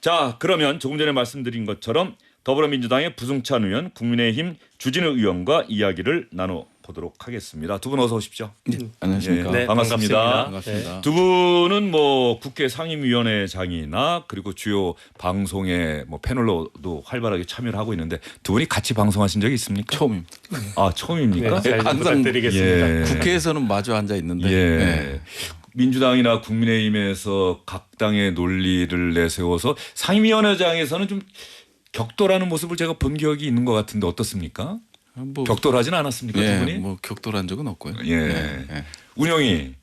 자, 그러면 조금 전에 말씀드린 것처럼 더불어민주당의 부승찬 의원, 국민의힘 주진우 의원과 이야기를 나눠보도록 하겠습니다. 두 분 어서 오십시오. 네, 안녕하십니까. 네, 반갑습니다. 반갑습니다. 두 분은 뭐 국회 상임위원회장이나 그리고 주요 방송에 뭐 패널로도 활발하게 참여를 하고 있는데 두 분이 같이 방송하신 적이 있습니까? 처음입니다. 아, 처음입니까? 네, 잘 부탁드리겠습니다. 예. 국회에서는 마주 앉아 있는데 예. 네. 민주당이나 국민의힘에서 각 당의 논리를 내세워서 상임위원회장에서는 좀 격돌하는 모습을 제가 본 기억이 있는 것 같은데 어떻습니까? 뭐, 격돌하진 않았습니까, 두 예, 분이? 뭐 격돌한 적은 없고요. 예. 예. 운영이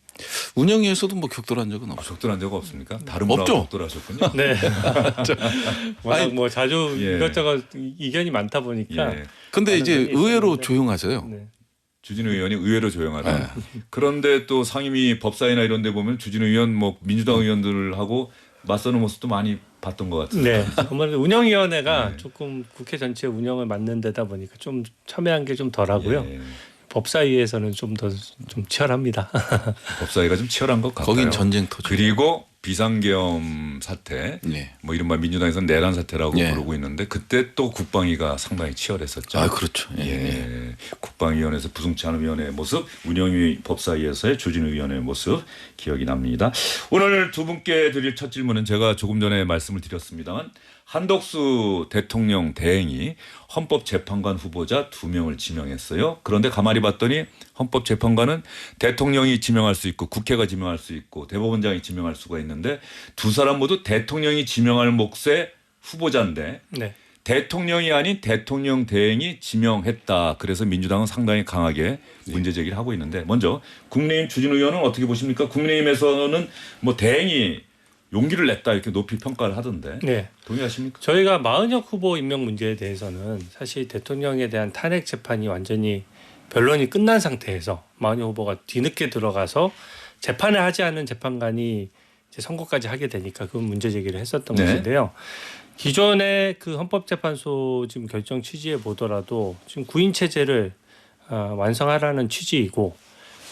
운영위에서도 뭐 격돌한 적은 없죠. 격돌한 적 없습니까? 다른 분하고 없죠. 격돌하셨군요. 네. 워낙 뭐 자주 예. 이것저것 이견이 많다 보니까. 예. 근데 이제 많은 의외로 있었는데. 조용하세요. 네. 주진우 의원이 의외로 조용하다. 네. 그런데 또 상임위 법사위나 이런 데 보면 주진우 의원 뭐 민주당 의원들하고 맞서는 모습도 많이 봤던 것 같은데. 네. 아무래도 운영위원회가 네. 조금 국회 전체 운영을 맡는 데다 보니까 좀 참여한 게 좀 덜하고요. 예. 법사위에서는 좀 더 좀 치열합니다. 법사위가 좀 치열한 것 같아요. 거긴 전쟁터죠. 그리고 비상계엄 사태, 네. 뭐 이른바 민주당에서는 내란 사태라고 예. 부르고 있는데 그때 또 국방위가 상당히 치열했었죠. 아 그렇죠. 예. 예. 국방위원회에서 부승찬 의원의 모습, 운영위 법사위에서의 조진우 의원의 모습 기억이 납니다. 오늘 두 분께 드릴 첫 질문은 제가 조금 전에 말씀을 드렸습니다만 한덕수 대통령 대행이 헌법재판관 후보자 2명을 지명했어요. 그런데 가만히 봤더니 헌법재판관은 대통령이 지명할 수 있고 국회가 지명할 수 있고 대법원장이 지명할 수가 있는데 두 사람 모두 대통령이 지명할 몫의 후보자인데 네. 대통령이 아닌 대통령 대행이 지명했다. 그래서 민주당은 상당히 강하게 문제 제기를 하고 있는데 먼저 국민의힘 주진우 의원은 어떻게 보십니까? 국민의힘에서는 뭐 대행이 용기를 냈다 이렇게 높이 평가를 하던데 네. 동의하십니까? 저희가 마은혁 후보 임명 문제에 대해서는 사실 대통령에 대한 탄핵 재판이 완전히 변론이 끝난 상태에서 마은혁 후보가 뒤늦게 들어가서 재판을 하지 않은 재판관이 이제 선고까지 하게 되니까 그 문제 제기를 했었던 네. 것인데요. 기존의 그 헌법재판소 지금 결정 취지에 보더라도 지금 구인 체제를 완성하라는 취지이고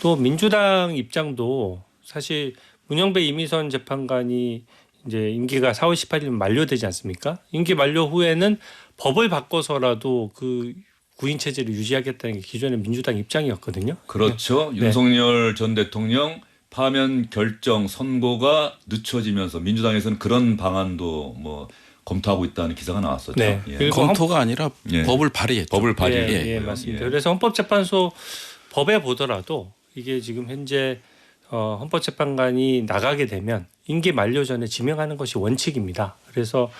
또 민주당 입장도 사실 문영배 이미선 재판관이 이제 임기가 4월 18일 만료되지 않습니까? 임기 만료 후에는 법을 바꿔서라도 그 구인 체제를 유지하겠다는 게 기존의 민주당 입장이었거든요. 그렇죠. 네. 윤석열 전 대통령 파면 결정 선고가 늦춰지면서 민주당에서는 그런 방안도 뭐 검토하고 있다는 기사가 나왔었죠. 네. 예. 그리고 검토가 아니라 예. 법을 발의했죠. 법을 예, 발의했고요. 예, 맞습니다. 그래서 헌법재판소 법에 보더라도 이게 지금 현재 헌법재판관이 나가게 되면 임기 만료 전에 지명하는 것이 원칙입니다. 그래서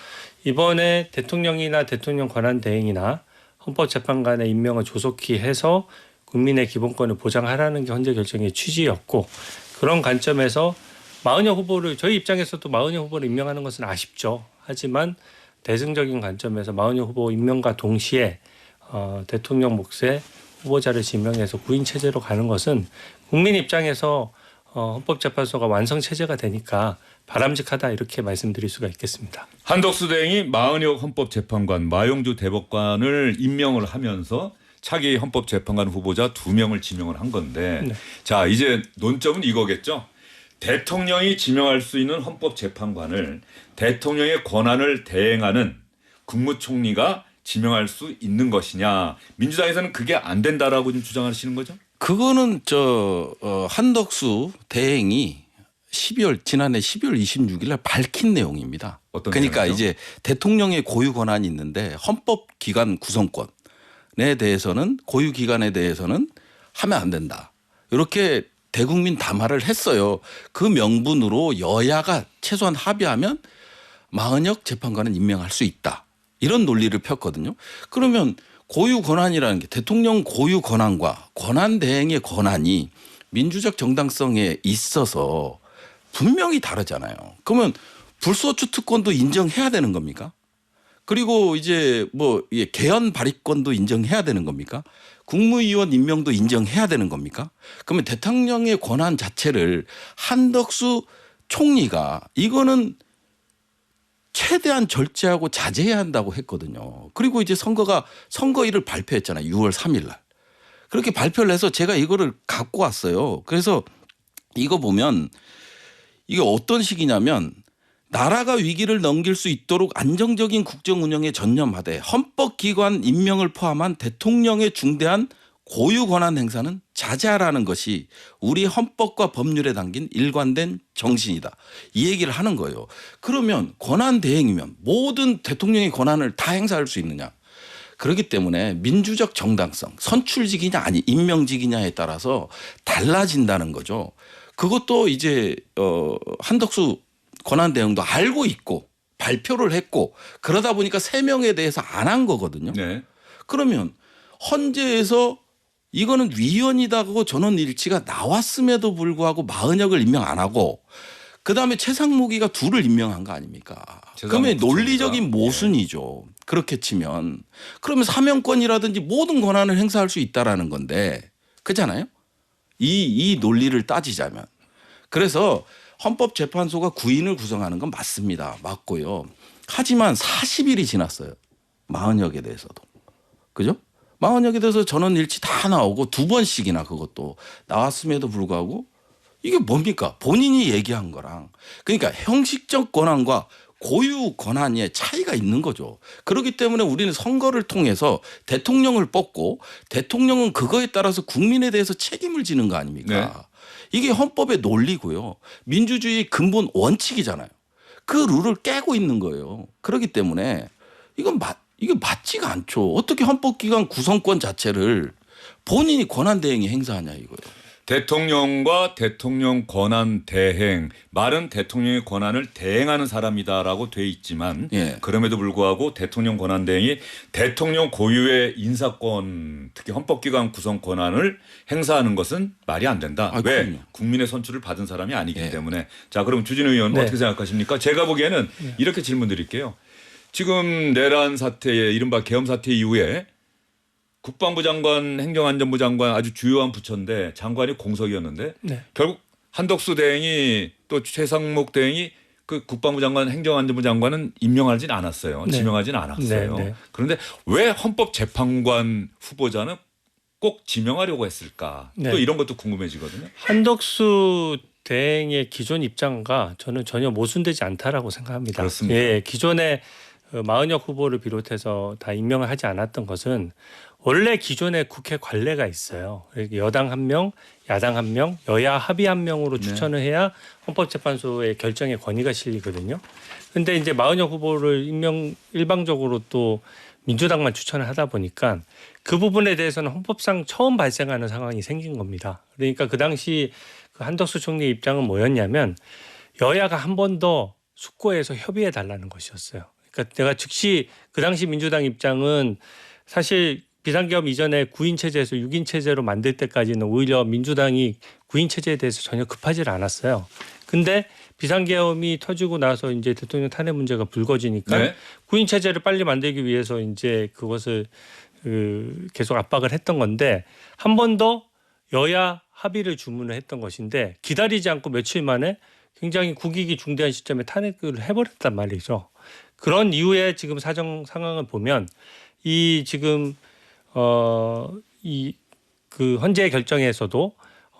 이번에 대통령이나 대통령 권한 대행이나 헌법재판관의 임명을 조속히 해서 국민의 기본권을 보장하라는 게 헌재 결정의 취지였고 그런 관점에서 마은혁 후보를 저희 입장에서도 마은혁 후보를 임명하는 것은 아쉽죠. 하지만 대승적인 관점에서 마은혁 후보 임명과 동시에 대통령 몫의 후보자를 지명해서 구인 체제로 가는 것은 국민 입장에서 헌법재판소가 완성 체제가 되니까 바람직하다 이렇게 말씀드릴 수가 있겠습니다. 한덕수 대행이 마은혁 헌법재판관, 마용주 대법관을 임명을 하면서 차기 헌법재판관 후보자 2명을 지명을 한 건데 네. 자 이제 논점은 이거겠죠. 대통령이 지명할 수 있는 헌법재판관을 대통령의 권한을 대행하는 국무총리가 지명할 수 있는 것이냐. 민주당에서는 그게 안 된다라고 좀 주장하시는 거죠? 그거는 한덕수 대행이 지난해 12월 26일 날 밝힌 내용입니다. 어떤 그러니까 내용이죠? 이제 대통령의 고유 권한이 있는데 헌법기관 구성권에 대해서는 고유 기관에 대해서는 하면 안 된다. 이렇게 대국민 담화를 했어요. 그 명분으로 여야가 최소한 합의하면 마은혁 재판관은 임명할 수 있다. 이런 논리를 폈거든요. 그러면 고유 권한이라는 게 대통령 고유 권한과 권한 대행의 권한이 민주적 정당성에 있어서 분명히 다르잖아요. 그러면 불소추 특권도 인정해야 되는 겁니까? 그리고 이제 뭐 개헌 발의권도 인정해야 되는 겁니까? 국무위원 임명도 인정해야 되는 겁니까? 그러면 대통령의 권한 자체를 한덕수 총리가 이거는 최대한 절제하고 자제해야 한다고 했거든요. 그리고 이제 선거일을 발표했잖아요. 6월 3일 날. 그렇게 발표를 해서 제가 이거를 갖고 왔어요. 그래서 이거 보면 이게 어떤 식이냐면 나라가 위기를 넘길 수 있도록 안정적인 국정 운영에 전념하되 헌법기관 임명을 포함한 대통령의 중대한 고유 권한 행사는 자제하라는 것이 우리 헌법과 법률에 담긴 일관된 정신이다. 이 얘기를 하는 거예요. 그러면 권한 대행이면 모든 대통령의 권한을 다 행사할 수 있느냐. 그렇기 때문에 민주적 정당성, 선출직이냐 아니 임명직이냐에 따라서 달라진다는 거죠. 그것도 이제 한덕수 권한 대행도 알고 있고 발표를 했고 그러다 보니까 3명에 대해서 안 한 거거든요. 네. 그러면 헌재에서 이거는 위헌이다고 전원 일치가 나왔음에도 불구하고 마은혁을 임명 안 하고 그다음에 최상무기가 둘을 임명한 거 아닙니까? 그러면 논리적인 모순이죠. 그렇게 치면. 그러면 사명권이라든지 모든 권한을 행사할 수 있다라는 건데 그렇잖아요. 이 논리를 따지자면. 그래서 헌법재판소가 9인을 구성하는 건 맞습니다. 맞고요. 하지만 40일이 지났어요. 마은혁에 대해서도. 그죠? 마은혁에 대해서 전원 일치 다 나오고 2번씩이나 그것도 나왔음에도 불구하고 이게 뭡니까? 본인이 얘기한 거랑 그러니까 형식적 권한과 고유 권한의 차이가 있는 거죠. 그렇기 때문에 우리는 선거를 통해서 대통령을 뽑고 대통령은 그거에 따라서 국민에 대해서 책임을 지는 거 아닙니까? 네. 이게 헌법의 논리고요. 민주주의 근본 원칙이잖아요. 그 룰을 깨고 있는 거예요. 그렇기 때문에 이게 맞지가 않죠. 어떻게 헌법기관 구성권 자체를 본인이 권한 대행이 행사하냐 이거예요. 대통령과 대통령 권한 대행, 말은 대통령의 권한을 대행하는 사람이다라고 돼 있지만 예. 그럼에도 불구하고 대통령 권한 대행이 대통령 고유의 인사권 특히 헌법기관 구성 권한을 행사하는 것은 말이 안 된다. 왜? 그럼요. 국민의 선출을 받은 사람이 아니기 예. 때문에. 자, 그럼 주진우 의원 네. 어떻게 생각하십니까? 제가 보기에는 이렇게 질문 드릴게요. 지금 내란 사태의 이른바 계엄 사태 이후에 국방부 장관, 행정안전부 장관 아주 주요한 부처인데 장관이 공석이었는데 네. 결국 한덕수 대행이 또 최상목 대행이 그 국방부 장관, 행정안전부 장관은 임명하진 않았어요. 네. 지명하진 않았어요. 네, 네. 그런데 왜 헌법재판관 후보자는 꼭 지명하려고 했을까? 네. 또 이런 것도 궁금해지거든요. 한덕수 대행의 기존 입장과 저는 전혀 모순되지 않다라고 생각합니다. 그렇습니다. 예, 기존에 마은혁 후보를 비롯해서 다 임명을 하지 않았던 것은 원래 기존에 국회 관례가 있어요. 여당 1명, 야당 1명, 여야 합의 1명으로 추천을 해야 헌법재판소의 결정의 권위가 실리거든요. 그런데 이제 마은혁 후보를 일방적으로 또 민주당만 추천을 하다 보니까 그 부분에 대해서는 헌법상 처음 발생하는 상황이 생긴 겁니다. 그러니까 그 당시 그 한덕수 총리의 입장은 뭐였냐면 여야가 한 번 더 숙고해서 협의해 달라는 것이었어요. 그러니까 내가 즉시 그 당시 민주당 입장은 사실 비상계엄 이전에 9인 체제에서 6인 체제로 만들 때까지는 오히려 민주당이 9인 체제에 대해서 전혀 급하지 않았어요. 근데 비상계엄이 터지고 나서 이제 대통령 탄핵 문제가 불거지니까 네. 9인 체제를 빨리 만들기 위해서 이제 그것을 계속 압박을 했던 건데 한 번 더 여야 합의를 주문을 했던 것인데 기다리지 않고 며칠 만에 굉장히 국익이 중대한 시점에 탄핵을 해버렸단 말이죠. 그런 이후에 지금 사정 상황을 보면 이 지금 이 그 헌재의 결정에서도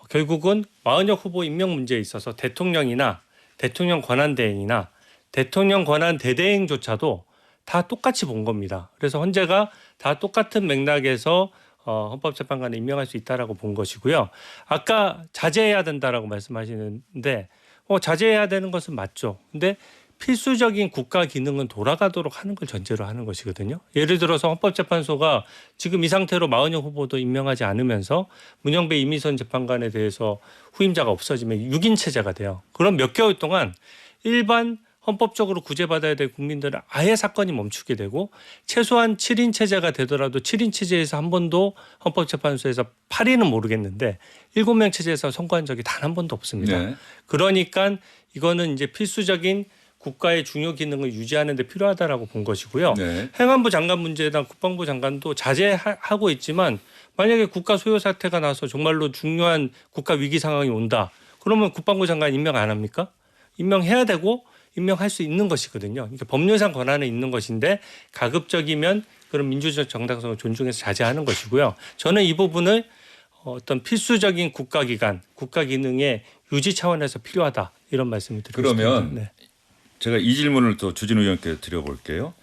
결국은 마은혁 후보 임명 문제에 있어서 대통령이나 대통령 권한 대행이나 대통령 권한 대대행조차도 다 똑같이 본 겁니다. 그래서 헌재가 다 똑같은 맥락에서 헌법재판관에 임명할 수 있다라고 본 것이고요. 아까 자제해야 된다라고 말씀하시는데 자제해야 되는 것은 맞죠. 근데 필수적인 국가 기능은 돌아가도록 하는 걸 전제로 하는 것이거든요. 예를 들어서 헌법재판소가 지금 이 상태로 마은혁 후보도 임명하지 않으면서 문영배 이미선 재판관에 대해서 후임자가 없어지면 6인 체제가 돼요. 그럼 몇 개월 동안 일반 헌법적으로 구제받아야 될 국민들은 아예 사건이 멈추게 되고 최소한 7인 체제가 되더라도 7인 체제에서 한 번도 헌법재판소에서 8인은 모르겠는데 7명 체제에서 선고한 적이 단 한 번도 없습니다. 네. 그러니까 이거는 이제 필수적인 국가의 중요 기능을 유지하는 데 필요하다라고 본 것이고요. 네. 행안부 장관 문제나 국방부 장관도 자제하고 있지만 만약에 국가 소요 사태가 나서 정말로 중요한 국가 위기 상황이 온다. 그러면 국방부 장관 임명 안 합니까? 임명해야 되고 임명할 수 있는 것이거든요. 그러니까 법률상 권한은 있는 것인데 가급적이면 그런 민주적 정당성을 존중해서 자제하는 것이고요. 저는 이 부분을 어떤 필수적인 국가기관, 국가 기능의 유지 차원에서 필요하다 이런 말씀을 드리고 싶습니다. 그러면 네. 제가 이 질문을 또 주진우 의원께 드려볼게요.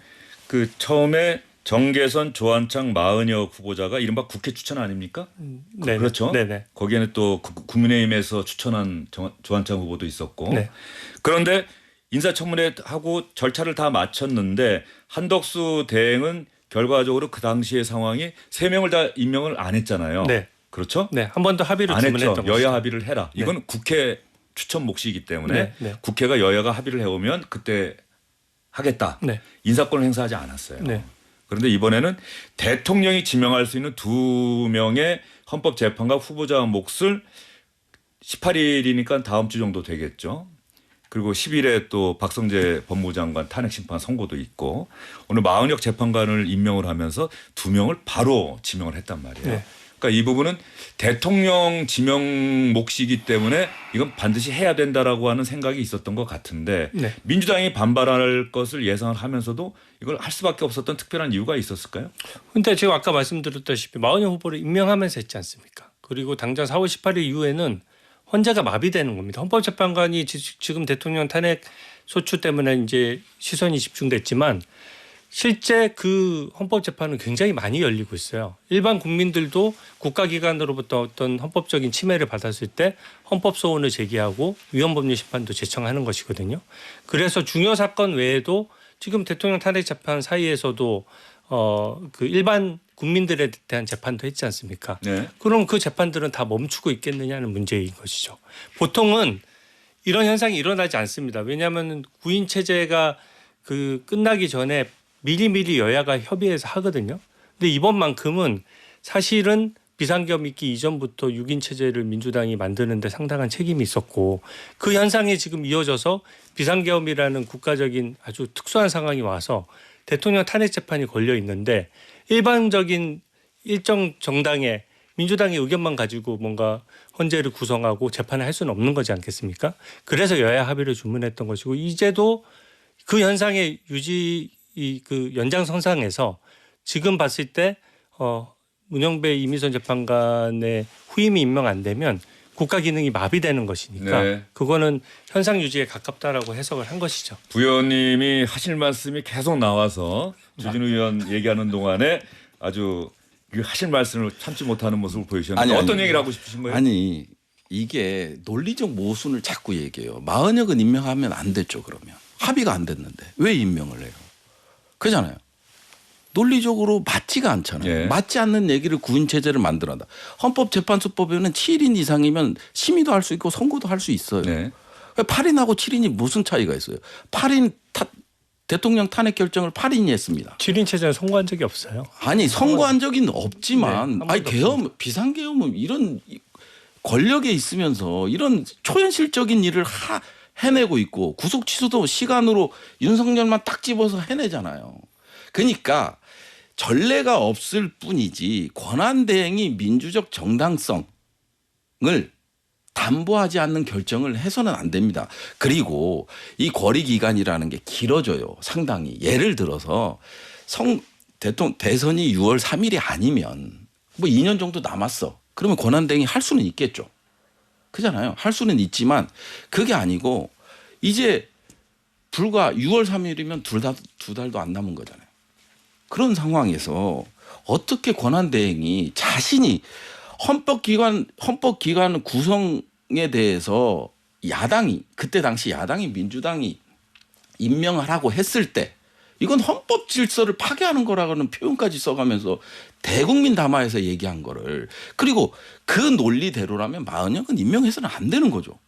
그 처음에 정계선, 조한창, 마은혁 후보자가 이른바 국회 추천 아닙니까? 네. 그렇죠. 네네. 거기에는 또 국민의힘에서 추천한 조한창 후보도 있었고. 네. 그런데 인사청문회 하고 절차를 다 마쳤는데 한덕수 대행은 결과적으로 그 당시의 상황이 3명을 다 임명을 안 했잖아요. 네. 그렇죠? 네. 한 번 더 합의를 안 했죠. 주문했던 여야 것이죠. 합의를 해라. 이건 국회 추천 몫이기 때문에 네, 네. 국회가 여야가 합의를 해오면 그때 하겠다. 네. 인사권을 행사하지 않았어요. 네. 그런데 이번에는 대통령이 지명할 수 있는 2명의 헌법재판관 후보자 몫을 18일이니까 다음 주 정도 되겠죠. 그리고 10일에 또 박성재 법무장관 탄핵심판 선고도 있고 오늘 마은혁 재판관을 임명을 하면서 2명을 바로 지명을 했단 말이에요. 네. 그러니까 이 부분은 대통령 지명 몫이기 때문에 이건 반드시 해야 된다라고 하는 생각이 있었던 것 같은데 네. 민주당이 반발할 것을 예상을 하면서도 이걸 할 수밖에 없었던 특별한 이유가 있었을까요? 근데 제가 아까 말씀드렸다시피 마은혁 후보를 임명하면서 했지 않습니까? 그리고 당장 4월 18일 이후에는 헌재가 마비되는 겁니다. 헌법재판관이 지금 대통령 탄핵 소추 때문에 이제 시선이 집중됐지만 실제 그 헌법재판은 굉장히 많이 열리고 있어요. 일반 국민들도 국가기관으로부터 어떤 헌법적인 침해를 받았을 때 헌법소원을 제기하고 위헌법률심판도 제청하는 것이거든요. 그래서 중요 사건 외에도 지금 대통령 탄핵 재판 사이에서도 그 일반 국민들에 대한 재판도 했지 않습니까? 네. 그럼 그 재판들은 다 멈추고 있겠느냐는 문제인 것이죠. 보통은 이런 현상이 일어나지 않습니다. 왜냐하면 구인 체제가 그 끝나기 전에 미리미리 여야가 협의해서 하거든요. 근데 이번만큼은 사실은 비상계엄 있기 이전부터 6인 체제를 민주당이 만드는데 상당한 책임이 있었고 그 현상이 지금 이어져서 비상계엄이라는 국가적인 아주 특수한 상황이 와서 대통령 탄핵 재판이 걸려 있는데 일반적인 일정 정당의 민주당의 의견만 가지고 뭔가 헌재를 구성하고 재판을 할 수는 없는 거지 않겠습니까? 그래서 여야 합의를 주문했던 것이고 이제도 그 현상의 유지 그 연장선상에서 지금 봤을 때 문영배 이미선 재판관의 후임이 임명 안 되면 국가 기능이 마비되는 것이니까 네. 그거는 현상 유지에 가깝다라고 해석을 한 것이죠. 부의원님이 하실 말씀이 계속 나와서 주진우 의원 얘기하는 동안에 아주 하실 말씀을 참지 못하는 모습을 보이셨는데 어떤 얘기를 하고 싶으신 거예요? 아니 이게 논리적 모순을 자꾸 얘기해요. 마은혁은 임명하면 안 됐죠. 그러면 합의가 안 됐는데 왜 임명을 해요? 그잖아요. 논리적으로 맞지가 않잖아요. 예. 맞지 않는 얘기를 구인체제를 만들어다. 헌법재판소법에는 7인 이상이면 심의도 할 수 있고 선고도 할 수 있어요. 네. 8인하고 7인이 무슨 차이가 있어요. 8인 대통령 탄핵 결정을 8인이 했습니다. 7인 체제는 선고한 적이 없어요. 아니 선고한 적은 없지만 네, 아니 계엄 비상계엄은 이런 권력에 있으면서 이런 초현실적인 일을 해내고 있고 구속 취소도 시간으로 윤석열만 딱 집어서 해내잖아요. 그러니까 전례가 없을 뿐이지 권한대행이 민주적 정당성을 담보하지 않는 결정을 해서는 안 됩니다. 그리고 이 거리기간이라는 게 길어져요. 상당히. 예를 들어서 대선이 6월 3일이 아니면 뭐 2년 정도 남았어. 그러면 권한대행이 할 수는 있겠죠. 그잖아요. 할 수는 있지만 그게 아니고 이제 불과 6월 3일이면 두 달도 안 남은 거잖아요. 그런 상황에서 어떻게 권한대행이 자신이 헌법기관 구성에 대해서 야당이 그때 당시 야당이 민주당이 임명하라고 했을 때 이건 헌법 질서를 파괴하는 거라고는 표현까지 써가면서 대국민 담화에서 얘기한 거를 그리고 그 논리대로라면 마은혁은 임명해서는 안 되는 거죠.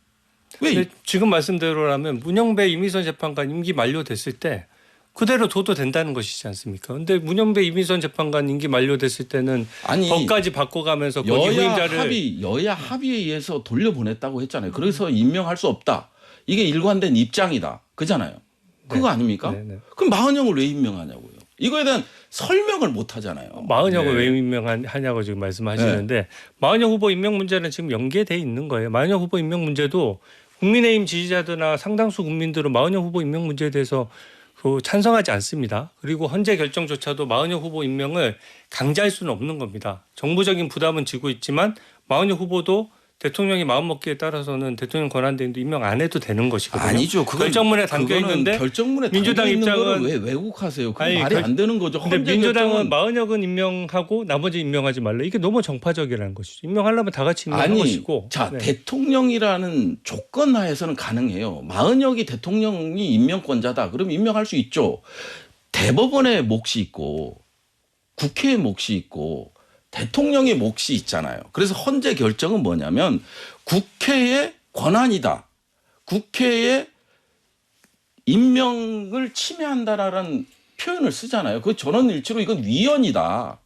왜? 지금 말씀대로라면 문영배 이미선 재판관 임기 만료됐을 때 그대로 둬도 된다는 것이지 않습니까? 그런데 문영배 이미선 재판관 임기 만료됐을 때는 아니, 법까지 바꿔가면서 거기 후임자를 여야 합의에 의해서 돌려보냈다고 했잖아요. 그래서 임명할 수 없다. 이게 일관된 입장이다. 그잖아요. 그거 아닙니까? 네. 그럼 마은혁을 왜 임명하냐고요. 이거에 대한 설명을 못 하잖아요. 마은혁을 네. 왜 임명하냐고 지금 말씀하시는데 마은혁 후보 임명 문제는 지금 연계돼 있는 거예요. 마은혁 후보 임명 문제도 국민의힘 지지자들이나 상당수 국민들은 마은혁 후보 임명 문제에 대해서 찬성하지 않습니다. 그리고 헌재 결정조차도 마은혁 후보 임명을 강제할 수는 없는 겁니다. 정부적인 부담은 지고 있지만 마은혁 후보도 대통령이 마음먹기에 따라서는 대통령 권한대행도 임명 안 해도 되는 것이거든요. 아니죠. 그건, 결정문에 담겨 그거는 있는데 결정문에 민주당 담겨 있는 입장은 거를 왜 왜곡하세요? 그건 아니, 말이 안 되는 거죠. 근데 헌재 민주당은 결정은 마흔역은 임명하고 나머지 임명하지 말라. 이게 너무 정파적이라는 것이죠. 임명하려면 다 같이 임명하는 아니, 것이고. 자 네. 대통령이라는 조건 하에서는 가능해요. 마흔역이 대통령이 임명권자다. 그럼 임명할 수 있죠. 대법원의 몫이 있고 국회의 몫이 있고 대통령의 몫이 있잖아요. 그래서 헌재 결정은 뭐냐면 국회의 권한이다. 국회의 임명을 침해한다라는 표현을 쓰잖아요. 그 전원일치로 이건 위헌이다.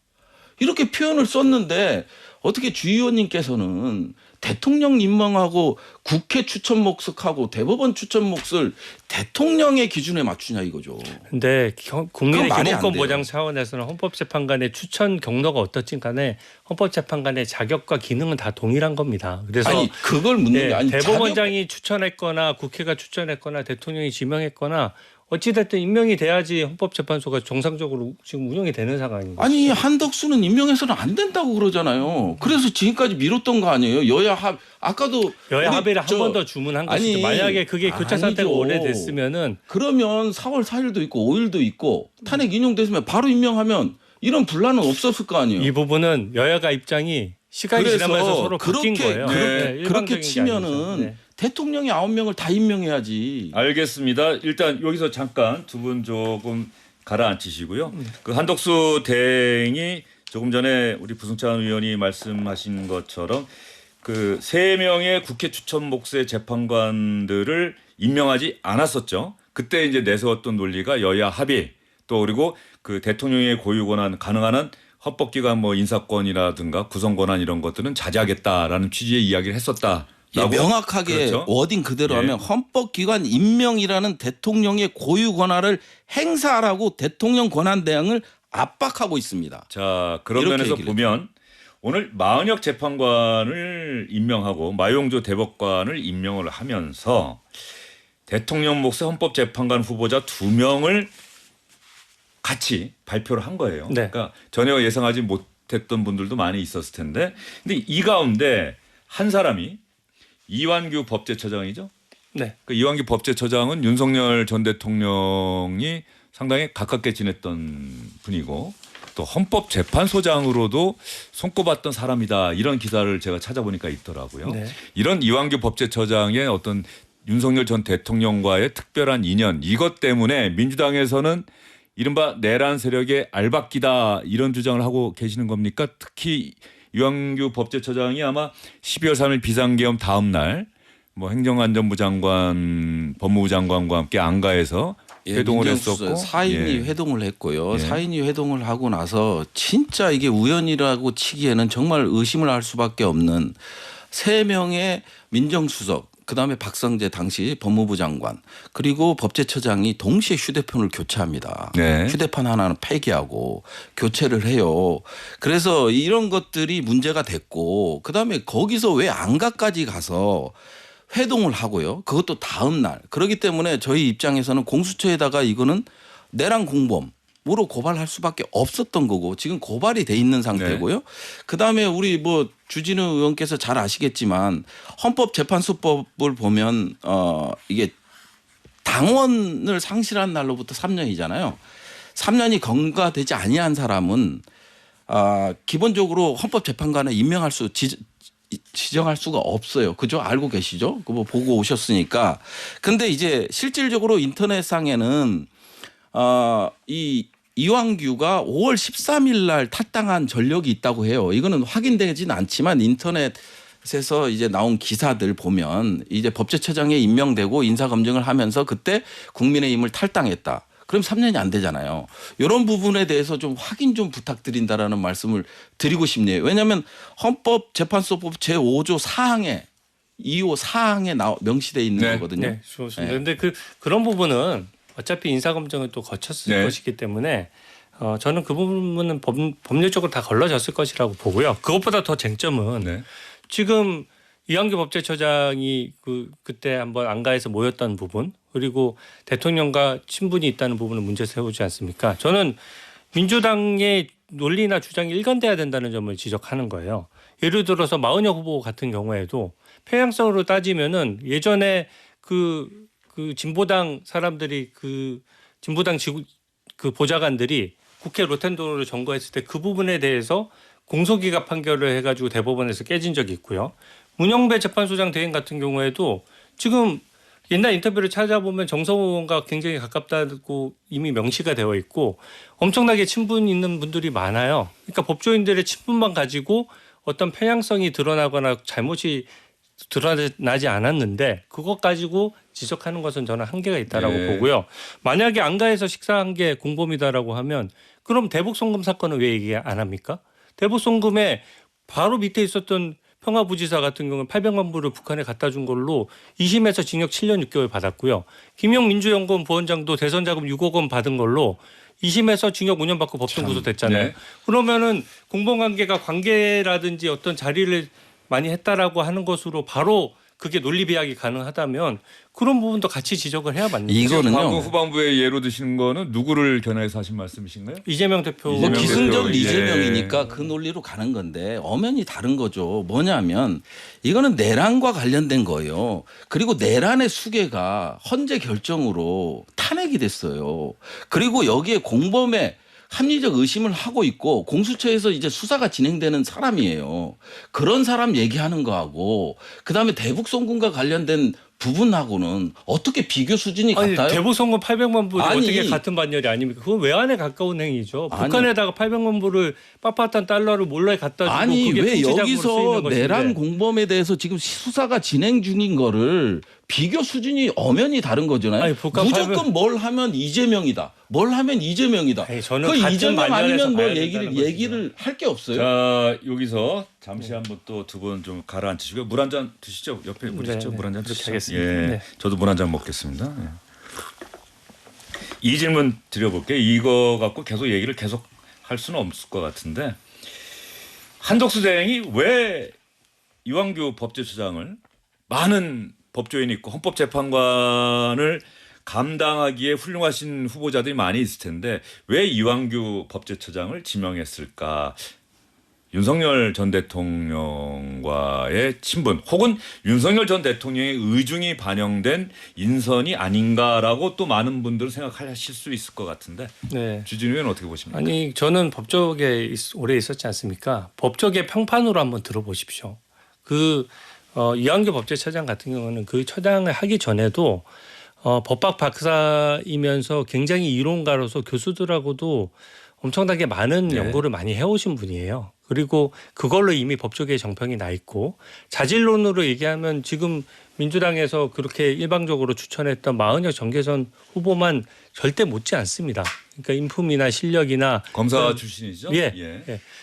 이렇게 표현을 썼는데 어떻게 주 의원님께서는 대통령 임명하고 국회 추천 몫하고 대법원 추천 몫을 대통령의 기준에 맞추냐 이거죠. 근데 국민의 그건 말이 기본권 안 돼요. 보장 차원에서는 헌법재판관의 추천 경로가 어떻든 간에 헌법재판관의 자격과 기능은 다 동일한 겁니다. 그래서 아니 그걸 묻는 네, 게 아니 대법원장이 추천했거나 국회가 추천했거나 대통령이 지명했거나 어찌됐든 임명이 돼야지 헌법재판소가 정상적으로 지금 운영이 되는 상황인 거죠. 아니 한덕수는 임명해서는 안 된다고 그러잖아요. 그래서 지금까지 미뤘던 거 아니에요. 여야 합 아까도 여야 우리 합의를 한 번 더 주문한 것이죠. 만약에 그게 교차 상태가 아니죠. 오래됐으면은 그러면 4월 4일도 있고 5일도 있고 탄핵 인용됐으면 바로 임명하면 이런 분란은 없었을 거 아니에요. 이 부분은 여야가 입장이 시간이 지나면서 서로 바뀐 거예요. 그렇게, 네, 그렇게 일방적인 게 치면은 아니죠. 네. 대통령이 9명을 다 임명해야지. 알겠습니다. 일단 여기서 잠깐 두 분 조금 가라앉히시고요. 그 한덕수 대행이 조금 전에 우리 부승찬 의원이 말씀하신 것처럼 그 3명의 국회 추천 몫의 재판관들을 임명하지 않았었죠. 그때 이제 내세웠던 논리가 여야 합의 또 그리고 그 대통령의 고유 권한 가능한 한 헌법기관 뭐 인사권이라든가 구성권한 이런 것들은 자제하겠다라는 취지의 이야기를 했었다. 예, 명확하게 그렇죠? 워딩 그대로 예. 하면 헌법기관 임명이라는 대통령의 고유 권한을 행사하라고 대통령 권한 대행을 압박하고 있습니다. 자 그런 이렇게 면에서 얘기를 보면 오늘 마은혁 재판관을 임명하고 마용조 대법관을 임명을 하면서 대통령 몫의 헌법재판관 후보자 2명을 같이 발표를 한 거예요. 네. 그러니까 전혀 예상하지 못했던 분들도 많이 있었을 텐데 근데 이 가운데 한 사람이 이완규 법제처장이죠. 네. 그 이완규 법제처장은 윤석열 전 대통령이 상당히 가깝게 지냈던 분이고 또 헌법재판소장으로도 손꼽았던 사람이다. 이런 기사를 제가 찾아보니까 있더라고요. 네. 이런 이완규 법제처장의 어떤 윤석열 전 대통령과의 특별한 인연 이것 때문에 민주당에서는 이른바 내란 세력의 알박기다 이런 주장을 하고 계시는 겁니까? 특히 이완규 법제처장이 아마 12월 3일 비상계엄 다음 날 뭐 행정안전부 장관, 법무부 장관과 함께 안가에서 회동을 했었고 4인이 회동을 했고요. 예. 4인이 회동을 하고 나서 진짜 이게 우연이라고 치기에는 정말 의심을 할 수밖에 없는 3명의 민정수석 그다음에 박성재 당시 법무부 장관 그리고 법제처장이 동시에 휴대폰을 교체합니다. 네. 휴대폰 하나는 폐기하고 교체를 해요. 그래서 이런 것들이 문제가 됐고 그다음에 거기서 왜 안가까지 가서 회동을 하고요. 그것도 다음 날. 그렇기 때문에 저희 입장에서는 공수처에다가 이거는 내란 공범으로 고발할 수밖에 없었던 거고 지금 고발이 돼 있는 상태고요. 그다음에 우리 뭐 주진우 의원께서 잘 아시겠지만 헌법재판소법을 보면 이게 당원을 상실한 날로부터 3년이잖아요. 3년이 경과되지 아니한 사람은 기본적으로 헌법재판관에 임명할 수 지정할 수가 없어요. 그죠? 알고 계시죠? 그거 뭐 보고 오셨으니까. 근데 이제 실질적으로 인터넷상에는 이 이완규가 5월 13일 날 탈당한 전력이 있다고 해요. 이거는 확인되진 않지만 인터넷에서 이제 나온 기사들 보면 이제 법제처장에 임명되고 인사검증을 하면서 그때 국민의힘을 탈당했다. 그럼 3년이 안 되잖아요. 이런 부분에 대해서 좀 확인 좀 부탁드린다라는 말씀을 드리고 싶네요. 왜냐하면 헌법재판소법 제5조 4항에 2호 4항에 명시되어 있는 거거든요. 네, 좋습니다. 그런데 그런 부분은 어차피 인사검증을 또 거쳤을 것이기 때문에 저는 그 부분은 법률적으로 다 걸러졌을 것이라고 보고요. 그것보다 더 쟁점은 지금 이완규 법제처장이 그때 한번 안가에서 모였던 부분 그리고 대통령과 친분이 있다는 부분을 문제 세우지 않습니까? 저는 민주당의 논리나 주장이 일관돼야 된다는 점을 지적하는 거예요. 예를 들어서 마은혁 후보 같은 경우에도 편향성으로 따지면은 예전에 그 진보당 사람들이 그 진보당 그 보좌관들이 국회 로텐도를 점거했을 때 그 부분에 대해서 공소기각 판결을 해가지고 대법원에서 깨진 적이 있고요. 문영배 재판소장 대행 같은 경우에도 지금 옛날 인터뷰를 찾아보면 정성호 의원과 굉장히 가깝다고 이미 명시가 되어 있고 엄청나게 친분 있는 분들이 많아요. 그러니까 법조인들의 친분만 가지고 어떤 편향성이 드러나거나 잘못이 드러나지 않았는데 그것 가지고 지적하는 것은 저는 한계가 있다라고 네. 보고요. 만약에 안가에서 식사한 게 공범이다라고 하면 그럼 대북송금 사건은 왜 얘기 안 합니까? 대북송금에 바로 밑에 있었던 평화부지사 같은 경우는 800만 불을 북한에 갖다 준 걸로 2심에서 징역 7년 6개월 받았고요. 김용 민주연구원 부원장도 대선자금 6억 원 받은 걸로 2심에서 징역 5년 받고 법정 구속됐잖아요. 네. 그러면은 공범관계가 관계라든지 어떤 자리를 많이 했다라고 하는 것으로 바로 그게 논리 비약이 가능하다면 그런 부분도 같이 지적을 해야 맞는 거죠. 이거는요. 방금 후반부에 예로 드시는 거는 누구를 겨냥해서 하신 말씀이신가요? 이재명 대표 뭐 이재명 기승전 대표, 예. 이재명이니까 그 논리로 가는 건데 엄연히 다른 거죠. 뭐냐면 이거는 내란과 관련된 거예요. 그리고 내란의 수괴가 헌재 결정으로 탄핵이 됐어요. 그리고 여기에 공범의 합리적 의심을 하고 있고 공수처에서 이제 수사가 진행되는 사람이에요. 그런 사람 얘기하는 거하고 그다음에 대북송금과 관련된 부분하고는 어떻게 비교 수준이 아니, 같아요? 대북송금 800만 불이 아니. 어떻게 같은 반열이 아닙니까? 그건 외환에 가까운 행위죠. 아니. 북한에다가 800만 불을 빳빳한 달러를 몰래 갖다 주고 아니 그게 왜 통치자금으로 여기서 쓰이는 것인데. 내란 공범에 대해서 지금 수사가 진행 중인 거를 비교 수준이 엄연히 다른 거잖아요. 아니, 북한 무조건 뭘 하면 이재명이다. 뭘 하면 이재명이다. 아니, 저는 그 같은 이재명 반열에서 아니면 뭐 봐야 된다는 얘기를 할 게 없어요. 자 여기서 잠시 한번 또 두 분 좀 가라앉히시고요. 물 한 잔 드시죠. 옆에 물 있죠. 네, 물 한 잔 그렇게 드시죠. 하겠습니다. 예, 네. 저도 물 한 잔 먹겠습니다. 예. 이 질문 드려볼게요. 이거 갖고 계속 얘기를 계속 할 수는 없을 것 같은데 한덕수 대행이 왜 이완규 법제처장을 많은 법조인이 있고 헌법재판관을 감당하기에 훌륭하신 후보자들이 많이 있을 텐데 왜 이완규 법제처장을 지명했을까? 윤석열 전 대통령과의 친분 혹은 윤석열 전 대통령의 의중이 반영된 인선이 아닌가라고 또 많은 분들은 생각하실 수 있을 것 같은데 네. 주진우 의원 어떻게 보십니까? 아니 저는 법조계 오래 있었지 않습니까? 법조계 평판으로 한번 들어보십시오. 이완규 법제처장 같은 경우는 그 처장을 하기 전에도 법학 박사이면서 굉장히 이론가로서 교수들하고도 엄청나게 많은 네. 연구를 많이 해오신 분이에요. 그리고 그걸로 이미 법조계의 정평이 나 있고 자질론으로 얘기하면 지금 민주당에서 그렇게 일방적으로 추천했던 마은혁 정계선 후보만 절대 못지 않습니다. 그러니까 인품이나 실력이나 검사 출신이죠? 예.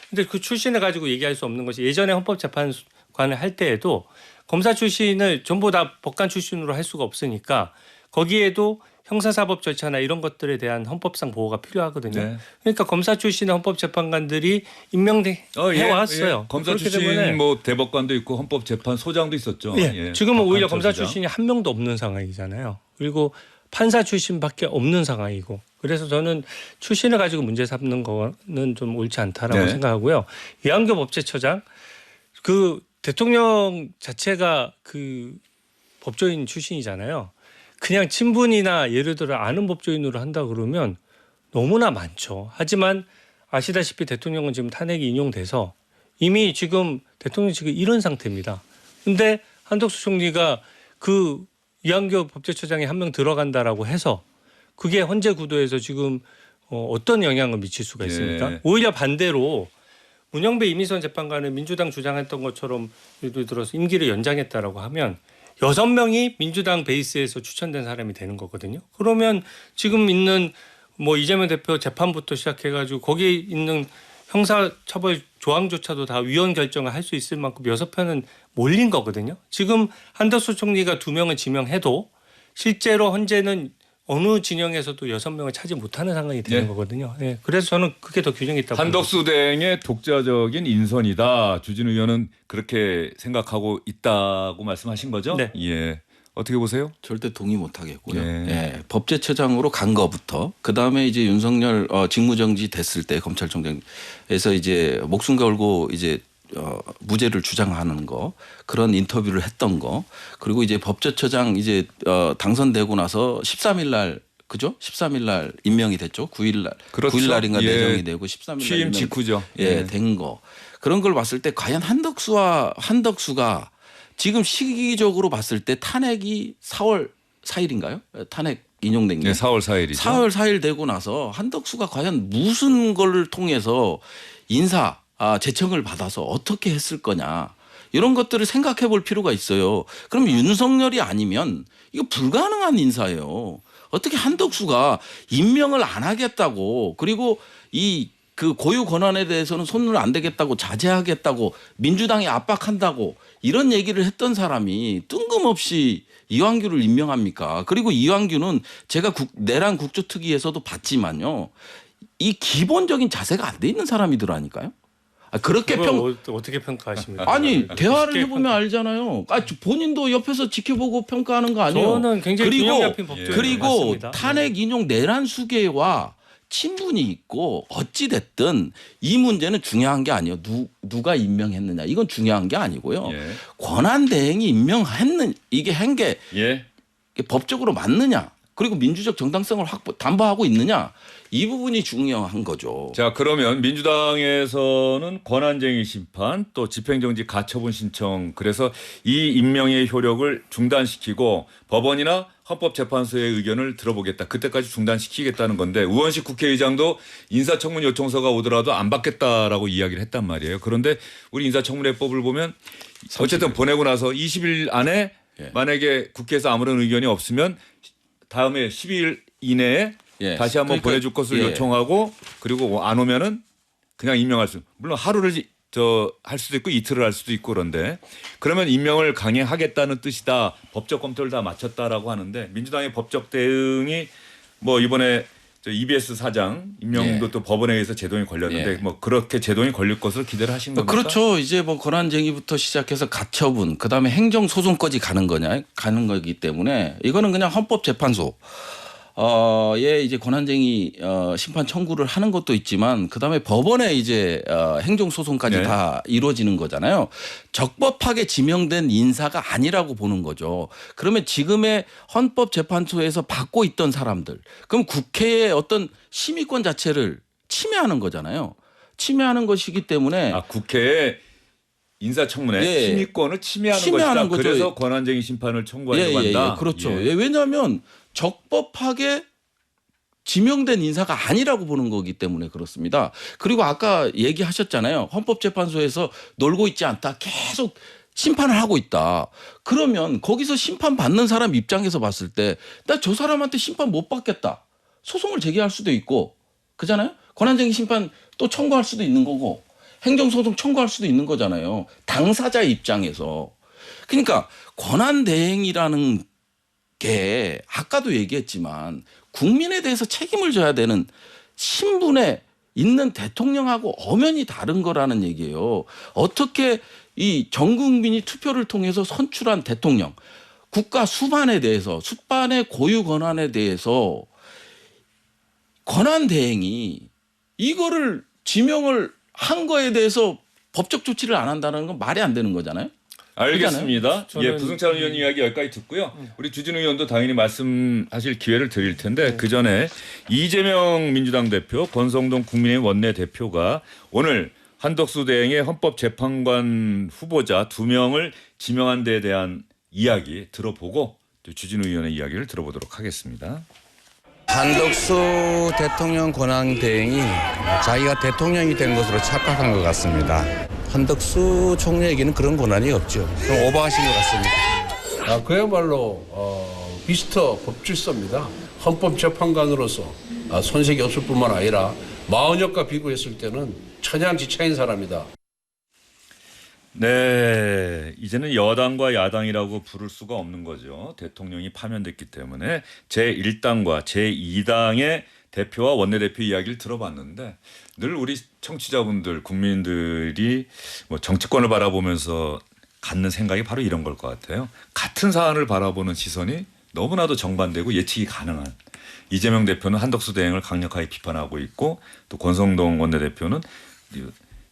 근데 그 출신을 가지고 얘기할 수 없는 것이 예전에 헌법재판관을 할 때에도 검사 출신을 전부 다 법관 출신으로 할 수가 없으니까 거기에도 형사사법 절차나 이런 것들에 대한 헌법상 보호가 필요하거든요. 네. 그러니까 검사 출신의 헌법재판관들이 임명해 왔어요. 검사 그렇기 출신 때문에 뭐 대법관도 있고 헌법재판소장도 있었죠. 예. 지금은 오히려 검사 판사소장. 출신이 한 명도 없는 상황이잖아요. 그리고 판사 출신밖에 없는 상황이고 그래서 저는 출신을 가지고 문제 삼는 거는 좀 옳지 않다라고 네. 생각하고요. 이완규 법제처장 그 대통령 자체가 그 법조인 출신이잖아요. 그냥 친분이나 예를 들어 아는 법조인으로 한다 그러면 너무나 많죠. 하지만 아시다시피 대통령은 지금 탄핵이 인용돼서 이미 지금 대통령직을 잃은 상태입니다. 근데 한덕수 총리가 그 이완규 법제처장이 한 명 들어간다라고 해서 그게 헌재 구도에서 지금 어떤 영향을 미칠 수가 있습니까? 예. 오히려 반대로 문영배 이미선 재판관은 민주당 주장했던 것처럼 예를 들어서 임기를 연장했다라고 하면 6명이 민주당 베이스에서 추천된 사람이 되는 거거든요. 그러면 지금 있는 뭐 이재명 대표 재판부터 시작해가지고 거기에 있는 형사처벌 조항조차도 다 위헌 결정을 할 수 있을 만큼 6편은 몰린 거거든요. 지금 한덕수 총리가 2명을 지명해도 실제로 헌재는 어느 진영에서도 6명을 차지 못하는 상황이 되는 네. 거거든요. 네. 그래서 저는 그게 더 균형이 있다고 한덕수 대행의 독자적인 인선이다. 주진우 의원은 그렇게 생각하고 있다고 말씀하신 거죠? 네. 예. 어떻게 보세요? 절대 동의 못 하겠고요. 예. 예. 법제처장으로 간 거부터 그다음에 이제 윤석열 직무정지 됐을 때 검찰총장에서 이제 목숨 걸고 이제 무죄를 주장하는 거 그런 인터뷰를 했던 거 그리고 이제 법제처장 이제 당선되고 나서 13일 날 그죠? 13일 날 임명이 됐죠. 9일 날 그렇죠. 9일 날인가 예. 내정이 되고 13일 날 취임 직후죠. 예, 된 거. 그런 걸 봤을 때 과연 한덕수가 지금 시기적으로 봤을 때 탄핵이 4월 4일인가요? 탄핵 인용된 게. 네, 4월 4일이죠. 4월 4일 되고 나서 한덕수가 과연 무슨 걸 통해서 재청을 받아서 어떻게 했을 거냐. 이런 것들을 생각해 볼 필요가 있어요. 그럼 윤석열이 아니면 이거 불가능한 인사예요. 어떻게 한덕수가 임명을 안 하겠다고 그리고 그 고유 권한에 대해서는 손을 안 대겠다고 자제하겠다고 민주당이 압박한다고 이런 얘기를 했던 사람이 뜬금없이 이완규를 임명합니까? 그리고 이완규는 제가 내란 국조특위에서도 봤지만요. 이 기본적인 자세가 안 돼 있는 사람이더라니까요. 그렇게 어떻게 평가하십니까? 아니 대화를 쉽게 해보면 알잖아요. 본인도 옆에서 지켜보고 평가하는 거 아니에요. 저는 굉장히 균형 잡힌 법조인을 그리고 봤습니다. 탄핵 인용 내란 수계와 친분이 있고 어찌 됐든 이 문제는 중요한 게 아니에요. 누가 임명했느냐 이건 중요한 게 아니고요. 예. 권한 대행이 이게 한 게 예. 법적으로 맞느냐 그리고 민주적 정당성을 담보하고 있느냐 이 부분이 중요한 거죠. 자, 그러면 민주당에서는 권한쟁의 심판 또 집행정지 가처분 신청 그래서 이 임명의 효력을 중단시키고 법원이나 헌법재판소의 의견을 들어보겠다. 그때까지 중단시키겠다는 건데 우원식 국회의장도 인사청문 요청서가 오더라도 안 받겠다라고 이야기를 했단 말이에요. 그런데 우리 인사청문회법을 보면 어쨌든 보내고 나서 20일 안에 만약에 국회에서 아무런 의견이 없으면 다음에 12일 이내에 다시 한번 보내줄 것을 요청하고 그리고 안 오면은 그냥 임명할 수. 물론 하루를 할 수도 있고 이틀을 할 수도 있고 그런데 그러면 임명을 강행하겠다는 뜻이다. 법적 검토를 다 마쳤다라고 하는데 민주당의 법적 대응이 뭐 이번에 EBS 사장 임명도 또 법원에 의해서 제동이 걸렸는데 뭐 그렇게 제동이 걸릴 것을 기대를 하신 겁니까? 그렇죠. 이제 뭐 권한쟁의부터 시작해서 가처분 그다음에 행정소송까지 가는 거기 때문에 이거는 그냥 헌법재판소 이제 권한쟁의 심판 청구를 하는 것도 있지만 그다음에 법원에 이제 행정소송까지 다 이루어지는 거잖아요. 적법하게 지명된 인사가 아니라고 보는 거죠. 그러면 지금의 헌법재판소에서 받고 있던 사람들 그럼 국회의 어떤 심의권 자체를 침해하는 거잖아요. 침해하는 것이기 때문에 국회의 인사청문회 심의권을 침해하는 것이다. 그래서 권한쟁의 심판을 청구하려고 한다. 그렇죠. 왜냐하면 적법하게 지명된 인사가 아니라고 보는 거기 때문에 그렇습니다. 그리고 아까 얘기하셨잖아요. 헌법재판소에서 놀고 있지 않다. 계속 심판을 하고 있다. 그러면 거기서 심판받는 사람 입장에서 봤을 때 나 저 사람한테 심판 못 받겠다. 소송을 제기할 수도 있고 그잖아요. 권한쟁의 심판 또 청구할 수도 있는 거고 행정소송 청구할 수도 있는 거잖아요. 당사자 입장에서. 그러니까 권한대행이라는 게 아까도 얘기했지만 국민에 대해서 책임을 져야 되는 신분에 있는 대통령하고 엄연히 다른 거라는 얘기예요. 어떻게 이 전 국민이 투표를 통해서 선출한 대통령 국가 수반에 대해서 수반의 고유 권한에 대해서 권한대행이 이거를 지명을 한 거에 대해서 법적 조치를 안 한다는 건 말이 안 되는 거잖아요. 알겠습니다. 부승찬 의원 이야기 여기까지 듣고요. 우리 주진우 의원도 당연히 말씀하실 기회를 드릴 텐데 그 전에 이재명 민주당 대표, 권성동 국민의힘 원내대표가 오늘 한덕수 대행의 헌법재판관 후보자 2명을 지명한 데에 대한 이야기 들어보고 주진우 의원의 이야기를 들어보도록 하겠습니다. 한덕수 대통령 권한 대행이 자기가 대통령이 된 것으로 착각한 것 같습니다. 한덕수 총리에게는 그런 권한이 없죠. 좀 오버하신 것 같습니다. 그야말로 미스터 법질서입니다. 헌법재판관으로서 손색이 없을 뿐만 아니라 마흔역과 비교했을 때는 천양지차인 사람이다. 네, 이제는 여당과 야당이라고 부를 수가 없는 거죠. 대통령이 파면됐기 때문에 제1당과 제2당의 대표와 원내대표 이야기를 들어봤는데 늘 우리 청취자분들, 국민들이 뭐 정치권을 바라보면서 갖는 생각이 바로 이런 걸 것 같아요. 같은 사안을 바라보는 시선이 너무나도 정반대고 예측이 가능한 이재명 대표는 한덕수 대행을 강력하게 비판하고 있고 또 권성동 원내대표는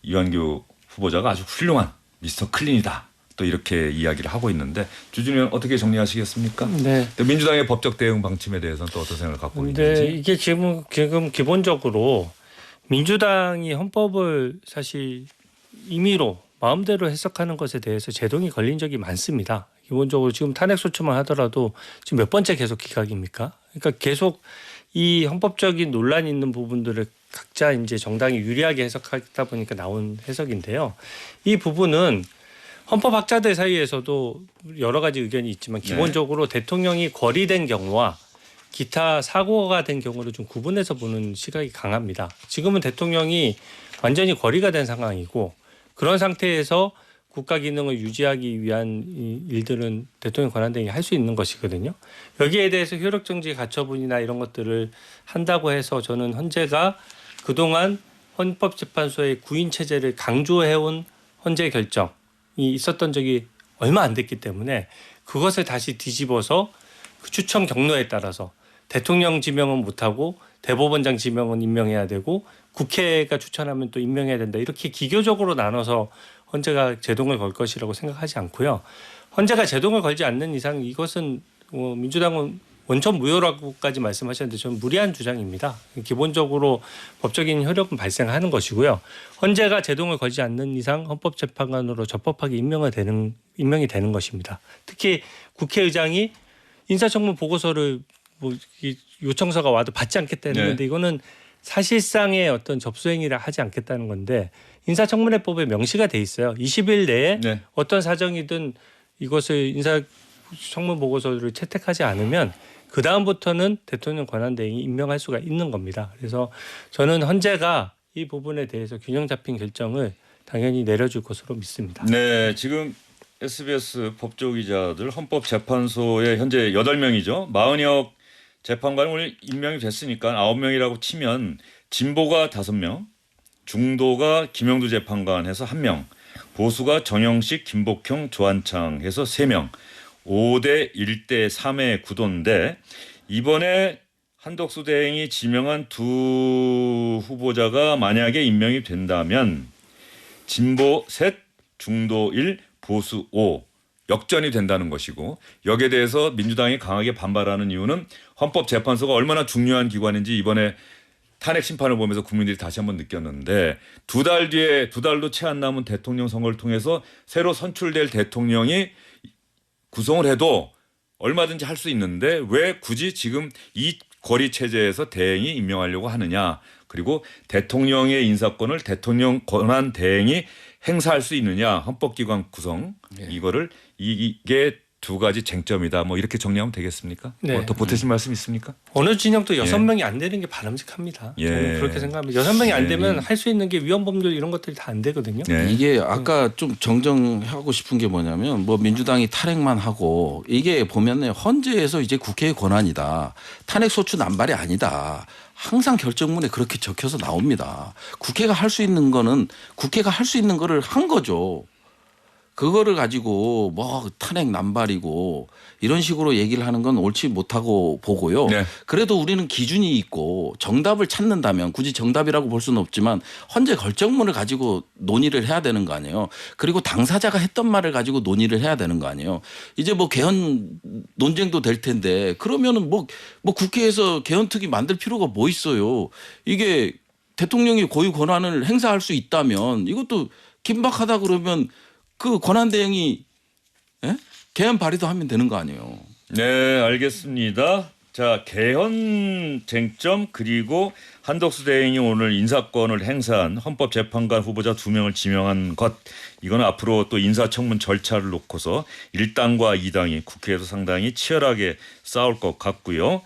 이완규 후보자가 아주 훌륭한 미스터 클린이다. 또 이렇게 이야기를 하고 있는데 주진우 의원 어떻게 정리하시겠습니까? 네. 또 민주당의 법적 대응 방침에 대해서는 또 어떤 생각을 갖고 근데 있는지. 이게 지금 기본적으로 민주당이 헌법을 사실 임의로 마음대로 해석하는 것에 대해서 제동이 걸린 적이 많습니다. 기본적으로 지금 탄핵소추만 하더라도 지금 몇 번째 계속 기각입니까? 그러니까 계속 이 헌법적인 논란이 있는 부분들을 각자 이제 정당이 유리하게 해석하다 보니까 나온 해석인데요. 이 부분은 헌법학자들 사이에서도 여러 가지 의견이 있지만 기본적으로 대통령이 거리된 경우와 기타 사고가 된 경우를 좀 구분해서 보는 시각이 강합니다. 지금은 대통령이 완전히 거리가 된 상황이고 그런 상태에서 국가 기능을 유지하기 위한 일들은 대통령 권한대행이 할 수 있는 것이거든요. 여기에 대해서 효력정지 가처분이나 이런 것들을 한다고 해서 저는 헌재가 그동안 헌법재판소의 구인 체제를 강조해온 헌재 결정이 있었던 적이 얼마 안 됐기 때문에 그것을 다시 뒤집어서 그 추천 경로에 따라서 대통령 지명은 못하고 대법원장 지명은 임명해야 되고 국회가 추천하면 또 임명해야 된다. 이렇게 기교적으로 나눠서 헌재가 제동을 걸 것이라고 생각하지 않고요. 헌재가 제동을 걸지 않는 이상 이것은 민주당은 원천 무효라고까지 말씀하셨는데 저는 무리한 주장입니다. 기본적으로 법적인 효력은 발생하는 것이고요. 헌재가 제동을 걸지 않는 이상 헌법재판관으로 적법하게 임명이 되는 것입니다. 특히 국회의장이 인사청문 보고서를 요청서가 와도 받지 않겠다 했는데 이거는 사실상의 어떤 접수행위를 하지 않겠다는 건데 인사청문회법에 명시가 돼 있어요. 20일 내에 어떤 사정이든 이것을 인사청문 보고서를 채택하지 않으면 그 다음부터는 대통령 권한대행이 임명할 수가 있는 겁니다. 그래서 저는 헌재가 이 부분에 대해서 균형 잡힌 결정을 당연히 내려줄 것으로 믿습니다. 네, 지금 SBS 법조기자들 헌법재판소에 현재 8명이죠. 마은혁 재판관은 오늘 임명이 됐으니까 9명이라고 치면 진보가 5명, 중도가 김영두 재판관 해서 1명, 보수가 정영식, 김복형, 조한창 해서 3명, 5대 1대 3의 구도인데 이번에 한덕수 대행이 지명한 두 후보자가 만약에 임명이 된다면 진보 셋, 중도 1, 보수 5 역전이 된다는 것이고 여기에 대해서 민주당이 강하게 반발하는 이유는 헌법재판소가 얼마나 중요한 기관인지 이번에 탄핵 심판을 보면서 국민들이 다시 한번 느꼈는데 두 달도 채 안 남은 대통령 선거를 통해서 새로 선출될 대통령이 구성을 해도 얼마든지 할 수 있는데 왜 굳이 지금 이 거리 체제에서 대행이 임명하려고 하느냐. 그리고 대통령의 인사권을 대통령 권한 대행이 행사할 수 있느냐. 헌법기관 구성. 이거를 이게 두 가지 쟁점이다. 뭐 이렇게 정리하면 되겠습니까? 네. 뭐 더 보태실 말씀 있습니까? 어느 진영도 6명이 안 되는 게 바람직합니다. 저는 그렇게 생각합니다. 6명이 안 되면 할 수 있는 게 위헌법률 이런 것들이 다 안 되거든요. 이게 아까 좀 정정하고 싶은 게 뭐냐면 뭐 민주당이 탈핵만 하고 이게 보면은 헌재에서 이제 국회의 권한이다. 탄핵 소추 남발이 아니다. 항상 결정문에 그렇게 적혀서 나옵니다. 국회가 할 수 있는 거는 국회가 할 수 있는 거를 한 거죠. 그거를 가지고 뭐 탄핵 남발이고 이런 식으로 얘기를 하는 건 옳지 못하고 보고요. 네. 그래도 우리는 기준이 있고 정답을 찾는다면 굳이 정답이라고 볼 수는 없지만 헌재 결정문을 가지고 논의를 해야 되는 거 아니에요. 그리고 당사자가 했던 말을 가지고 논의를 해야 되는 거 아니에요. 이제 뭐 개헌 논쟁도 될 텐데 그러면은 뭐 국회에서 개헌특위 만들 필요가 뭐 있어요. 이게 대통령이 고유 권한을 행사할 수 있다면 이것도 긴박하다 그러면 그 권한대행이 개헌 발의도 하면 되는 거 아니에요. 네, 알겠습니다. 자, 개헌 쟁점 그리고 한덕수 대행이 오늘 인사권을 행사한 헌법재판관 후보자 2명을 지명한 것. 이건 앞으로 또 인사청문 절차를 놓고서 1당과 2당이 국회에서 상당히 치열하게 싸울 것 같고요.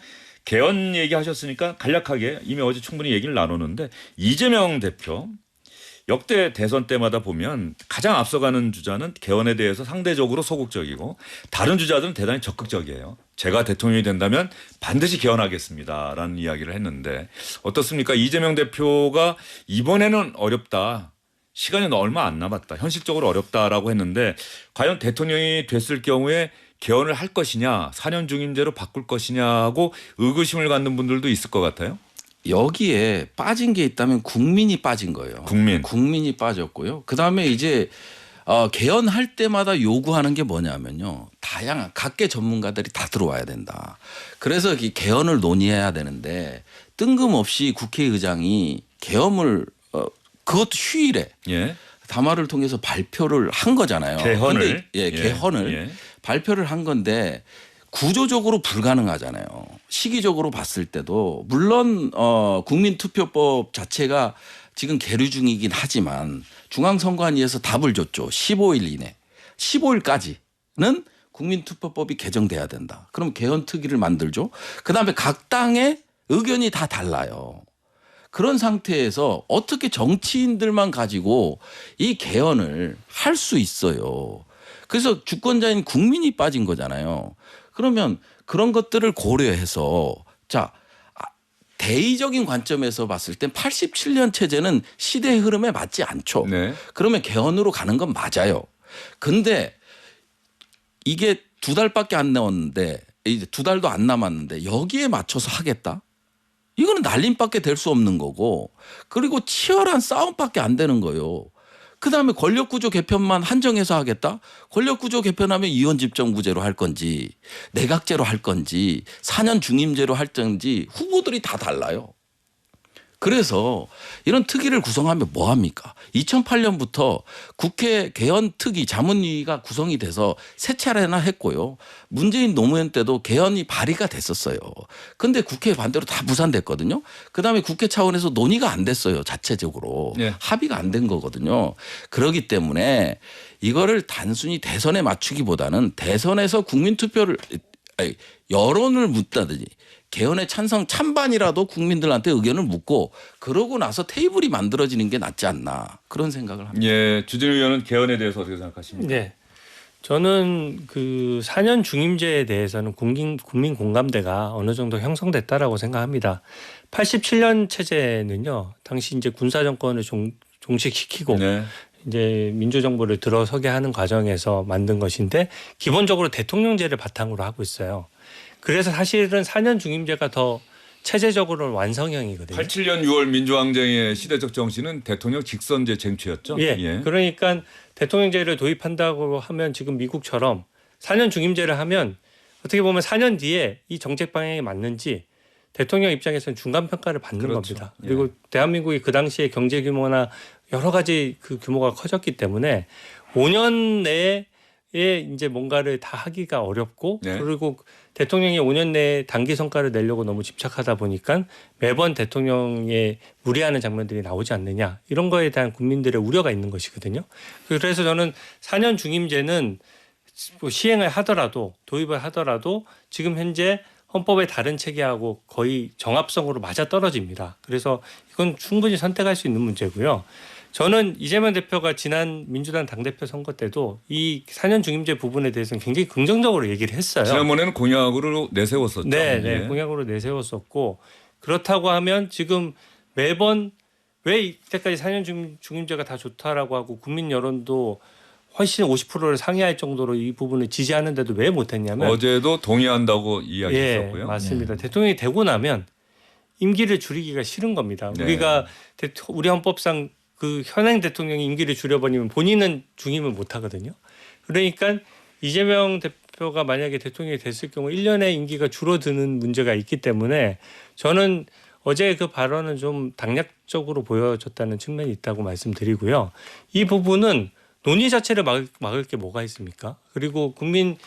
개헌 얘기하셨으니까 간략하게 이미 어제 충분히 얘기를 나누는데 이재명 대표 역대 대선 때마다 보면 가장 앞서가는 주자는 개헌에 대해서 상대적으로 소극적이고 다른 주자들은 대단히 적극적이에요. 제가 대통령이 된다면 반드시 개헌하겠습니다라는 이야기를 했는데 어떻습니까? 이재명 대표가 이번에는 어렵다. 시간이 얼마 안 남았다. 현실적으로 어렵다라고 했는데 과연 대통령이 됐을 경우에 개헌을 할 것이냐 4년 중임제로 바꿀 것이냐 하고 의구심을 갖는 분들도 있을 것 같아요. 여기에 빠진 게 있다면 국민이 빠진 거예요. 국민이 빠졌고요. 그다음에 이제 개헌할 때마다 요구하는 게 뭐냐면요. 다양한 각계 전문가들이 다 들어와야 된다. 그래서 이 개헌을 논의해야 되는데 뜬금없이 국회의장이 개헌을 그것도 휴일에 예. 담화를 통해서 발표를 한 거잖아요. 개헌을 개헌을 예. 발표를 한 건데 구조적으로 불가능하잖아요. 시기적으로 봤을 때도 물론 국민투표법 자체가 지금 계류 중이긴 하지만 중앙선관위에서 답을 줬죠. 15일 이내. 15일까지는 국민투표법이 개정돼야 된다. 그럼 개헌특위를 만들죠. 그다음에 각 당의 의견이 다 달라요. 그런 상태에서 어떻게 정치인들만 가지고 이 개헌을 할 수 있어요. 그래서 주권자인 국민이 빠진 거잖아요. 그러면 그런 것들을 고려해서 자 대의적인 관점에서 봤을 땐 87년 체제는 시대의 흐름에 맞지 않죠. 네. 그러면 개헌으로 가는 건 맞아요. 근데 이게 2달밖에 안 남았는데 이제 2달도 안 남았는데 여기에 맞춰서 하겠다? 이거는 날림밖에 될 수 없는 거고 그리고 치열한 싸움밖에 안 되는 거예요. 그다음에 권력구조 개편만 한정해서 하겠다? 권력구조 개편하면 이원집정구제로 할 건지 내각제로 할 건지 4년 중임제로 할 건지 후보들이 다 달라요. 그래서 이런 특위를 구성하면 뭐 합니까? 2008년부터 국회 개헌 특위 자문위가 구성이 돼서 세 차례나 했고요. 문재인 노무현 때도 개헌이 발의가 됐었어요. 근데 국회 반대로 다 무산됐거든요. 그다음에 국회 차원에서 논의가 안 됐어요. 자체적으로. 네. 합의가 안 된 거거든요. 그렇기 때문에 이거를 단순히 대선에 맞추기보다는 대선에서 국민투표를 여론을 묻다든지 개헌의 찬성 찬반이라도 국민들한테 의견을 묻고 그러고 나서 테이블이 만들어지는 게 낫지 않나 그런 생각을 합니다. 예, 주진우 의원은 개헌에 대해서 어떻게 생각하십니까? 네. 저는 그 4년 중임제에 대해서는 국민 공감대가 어느 정도 형성됐다라고 생각합니다. 87년 체제는요. 당시 이제 군사 정권을 종식시키고 네. 이제 민주정부를 들어서게 하는 과정에서 만든 것인데 기본적으로 대통령제를 바탕으로 하고 있어요. 그래서 사실은 4년 중임제가 더 체제적으로 완성형이거든요. 87년 6월 민주항쟁의 시대적 정신은 대통령 직선제 쟁취였죠. 예. 그러니까 대통령제를 도입한다고 하면 지금 미국처럼 4년 중임제를 하면 어떻게 보면 4년 뒤에 이 정책 방향이 맞는지 대통령 입장에서는 중간 평가를 받는 그렇죠. 겁니다. 그리고 대한민국이 그 당시에 경제 규모나 여러 가지 그 규모가 커졌기 때문에 5년 내에 이제 뭔가를 다 하기가 어렵고 네. 그리고 대통령이 5년 내에 단기 성과를 내려고 너무 집착하다 보니까 매번 대통령에 무리하는 장면들이 나오지 않느냐 이런 거에 대한 국민들의 우려가 있는 것이거든요. 그래서 저는 4년 중임제는 시행을 하더라도 도입을 하더라도 지금 현재 헌법의 다른 체계하고 거의 정합성으로 맞아떨어집니다. 그래서 이건 충분히 선택할 수 있는 문제고요. 저는 이재명 대표가 지난 민주당 당대표 선거 때도 이 4년 중임제 부분에 대해서는 굉장히 긍정적으로 얘기를 했어요. 지난번에는 공약으로 내세웠었죠. 네, 예. 공약으로 내세웠었고 그렇다고 하면 지금 매번 왜 이때까지 4년 중임제가 다 좋다라고 하고 국민 여론도 훨씬 50%를 상회할 정도로 이 부분을 지지하는데도 왜 못했냐면 어제도 동의한다고 이야기했었고요. 예, 맞습니다. 대통령이 되고 나면 임기를 줄이기가 싫은 겁니다. 네. 우리가 우리 헌법상 그 현행 대통령이 임기를 줄여버리면 본인은 중임을 못 하거든요. 그러니까 이재명 대표가 만약에 대통령이 됐을 경우 1년의 임기가 줄어드는 문제가 있기 때문에 저는 어제 그 발언은 좀 당략적으로 보여졌다는 측면이 있다고 말씀드리고요. 이 부분은 논의 자체를 막을 게 뭐가 있습니까? 그리고 국민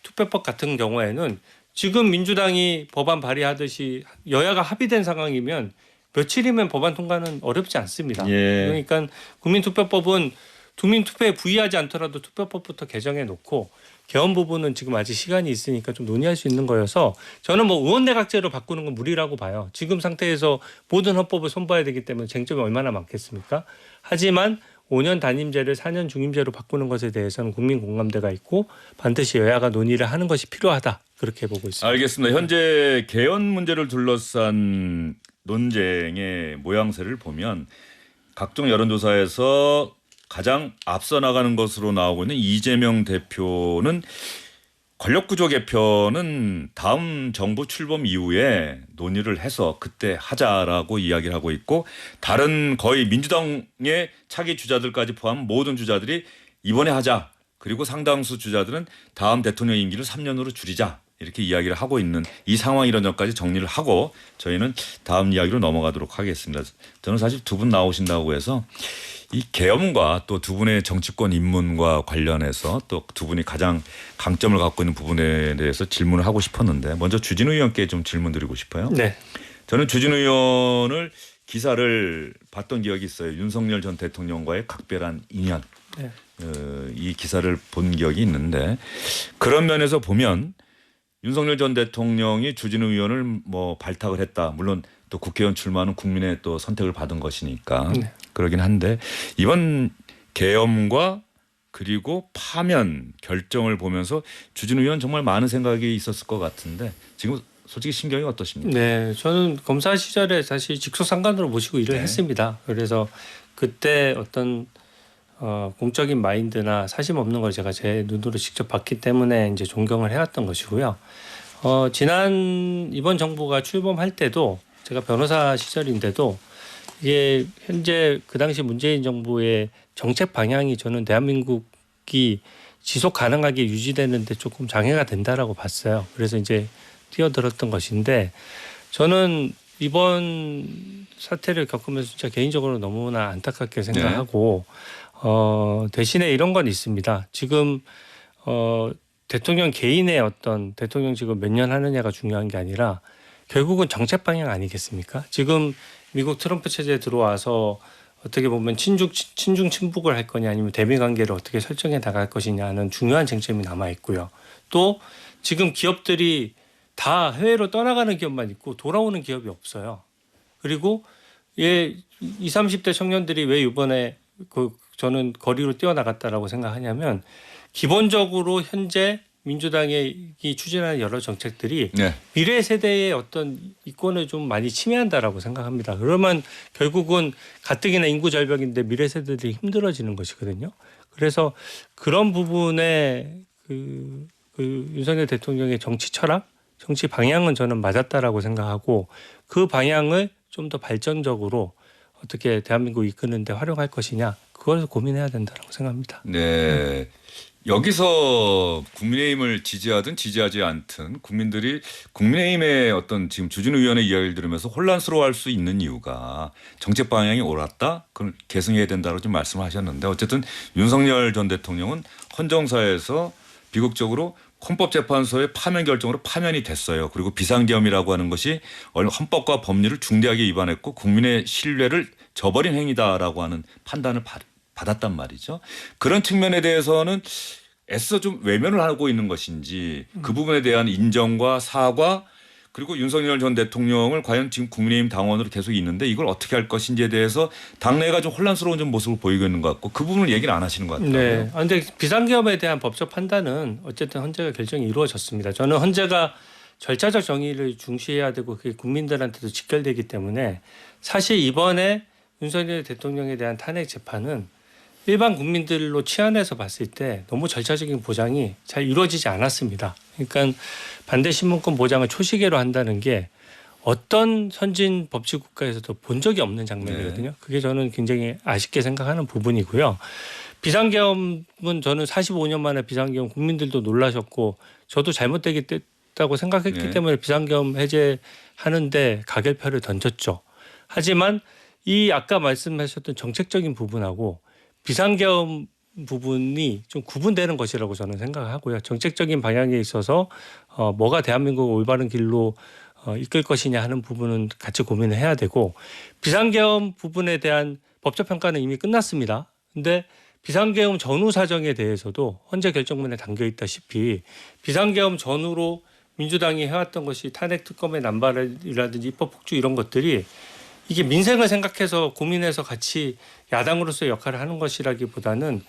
투표법 같은 경우에는 지금 민주당이 법안 발의하듯이 여야가 합의된 상황이면 며칠이면 법안 통과는 어렵지 않습니다. 예. 그러니까 국민투표법은 국민투표에 부의하지 않더라도 투표법부터 개정해 놓고 개헌 부분은 지금 아직 시간이 있으니까 좀 논의할 수 있는 거여서 저는 뭐 의원내각제로 바꾸는 건 무리라고 봐요. 지금 상태에서 모든 헌법을 손봐야 되기 때문에 쟁점이 얼마나 많겠습니까? 하지만 5년 단임제를 4년 중임제로 바꾸는 것에 대해서는 국민 공감대가 있고 반드시 여야가 논의를 하는 것이 필요하다. 그렇게 보고 있습니다. 알겠습니다. 현재 개헌 문제를 둘러싼 논쟁의 모양새를 보면 각종 여론조사에서 가장 앞서 나가는 것으로 나오고 있는 이재명 대표는 권력구조 개편은 다음 정부 출범 이후에 논의를 해서 그때 하자라고 이야기를 하고 있고 다른 거의 민주당의 차기 주자들까지 포함 모든 주자들이 이번에 하자. 그리고 상당수 주자들은 다음 대통령 임기를 3년으로 줄이자. 이렇게 이야기를 하고 있는 이 상황 이런 점까지 정리를 하고 저희는 다음 이야기로 넘어가도록 하겠습니다. 저는 사실 두 분 나오신다고 해서 이 계엄과 또 두 분의 정치권 입문과 관련해서 또 두 분이 가장 강점을 갖고 있는 부분에 대해서 질문을 하고 싶었는데 먼저 주진우 의원께 좀 질문 드리고 싶어요. 네. 저는 주진우 의원을 기사를 봤던 기억이 있어요. 윤석열 전 대통령과의 각별한 인연. 네. 이 기사를 본 기억이 있는데 그런 면에서 보면 윤석열 전 대통령이 주진우 의원을 뭐 발탁을 했다. 물론 또 국회의원 출마는 국민의 또 선택을 받은 것이니까 네. 그러긴 한데 이번 계엄과 그리고 파면 결정을 보면서 주진우 의원 정말 많은 생각이 있었을 것 같은데 지금 솔직히 심경이 어떠십니까? 네, 저는 검사 시절에 사실 직속상관으로 모시고 일을 네. 했습니다. 그래서 그때 어떤 공적인 마인드나 사심 없는 걸 제가 제 눈으로 직접 봤기 때문에 이제 존경을 해왔던 것이고요. 지난 이번 정부가 출범할 때도 제가 변호사 시절인데도 이게 현재 그 당시 문재인 정부의 정책 방향이 저는 대한민국이 지속 가능하게 유지되는데 조금 장애가 된다라고 봤어요. 그래서 이제 뛰어들었던 것인데 저는 이번 사태를 겪으면서 진짜 개인적으로 너무나 안타깝게 생각하고 대신에 이런 건 있습니다. 지금 대통령 개인의 어떤 대통령직을 몇 년 하느냐가 중요한 게 아니라 결국은 정책 방향 아니겠습니까? 지금 미국 트럼프 체제에 들어와서 어떻게 보면 친중 친북을 할 거냐 아니면 대미 관계를 어떻게 설정해 나갈 것이냐는 중요한 쟁점이 남아 있고요. 또 지금 기업들이 다 해외로 떠나가는 기업만 있고 돌아오는 기업이 없어요. 그리고 20, 30대 청년들이 왜 이번에 저는 거리로 뛰어나갔다라고 생각하냐면 기본적으로 현재 민주당이 추진하는 여러 정책들이 네. 미래 세대의 어떤 이권을 좀 많이 침해한다라고 생각합니다. 그러면 결국은 가뜩이나 인구 절벽인데 미래 세대들이 힘들어지는 것이거든요. 그래서 그런 부분에 그 윤석열 대통령의 정치 철학, 정치 방향은 저는 맞았다라고 생각하고 그 방향을 좀 더 발전적으로 어떻게 대한민국 이끄는 데 활용할 것이냐 그걸 고민해야 된다고 생각합니다. 네. 여기서 국민의힘을 지지하든 지지하지 않든 국민들이 국민의힘의 어떤 지금 주진우 의원의 이야기를 들으면서 혼란스러워할 수 있는 이유가 정책 방향이 옳았다? 그걸 계승해야 된다고 좀 말씀하셨는데 어쨌든 윤석열 전 대통령은 헌정사에서 비극적으로 헌법재판소의 파면 결정으로 파면이 됐어요. 그리고 비상계엄이라고 하는 것이 헌법과 법률을 중대하게 위반했고 국민의 신뢰를 저버린 행위다라고 하는 판단을 받았단 말이죠. 그런 측면에 대해서는 애써 좀 외면을 하고 있는 것인지 그 부분에 대한 인정과 사과 그리고 윤석열 전 대통령을 과연 지금 국민의힘 당원으로 계속 있는데 이걸 어떻게 할 것인지에 대해서 당내가 좀 혼란스러운 좀 모습을 보이고 있는 것 같고 그 부분을 얘기를 안 하시는 것 같아요. 네. 그런데 비상계엄에 대한 법적 판단은 어쨌든 헌재가 결정이 이루어졌습니다. 저는 헌재가 절차적 정의를 중시해야 되고 그게 국민들한테도 직결되기 때문에 사실 이번에 윤석열 대통령에 대한 탄핵 재판은 일반 국민들로 치안해서 봤을 때 너무 절차적인 보장이 잘 이루어지지 않았습니다. 그러니까 반대 신문권 보장을 초시계로 한다는 게 어떤 선진 법치 국가에서도 본 적이 없는 장면이거든요. 그게 저는 굉장히 아쉽게 생각하는 부분이고요. 비상계엄은 저는 45년 만에 비상계엄 국민들도 놀라셨고 저도 잘못되겠다고 생각했기 때문에 비상계엄 해제하는데 가결표를 던졌죠. 하지만 이 아까 말씀하셨던 정책적인 부분하고 비상계엄 부분이 좀 구분되는 것이라고 저는 생각하고요. 정책적인 방향에 있어서 뭐가 대한민국을 올바른 길로 이끌 것이냐 하는 부분은 같이 고민을 해야 되고 비상계엄 부분에 대한 법적 평가는 이미 끝났습니다. 그런데 비상계엄 전후 사정에 대해서도 헌재 결정문에 담겨 있다시피 비상계엄 전후로 민주당이 해왔던 것이 탄핵 특검의 남발이라든지 입법 폭주 이런 것들이 이게 민생을 생각해서 고민해서 같이 야당으로서의 역할을 하는 것이라기보다는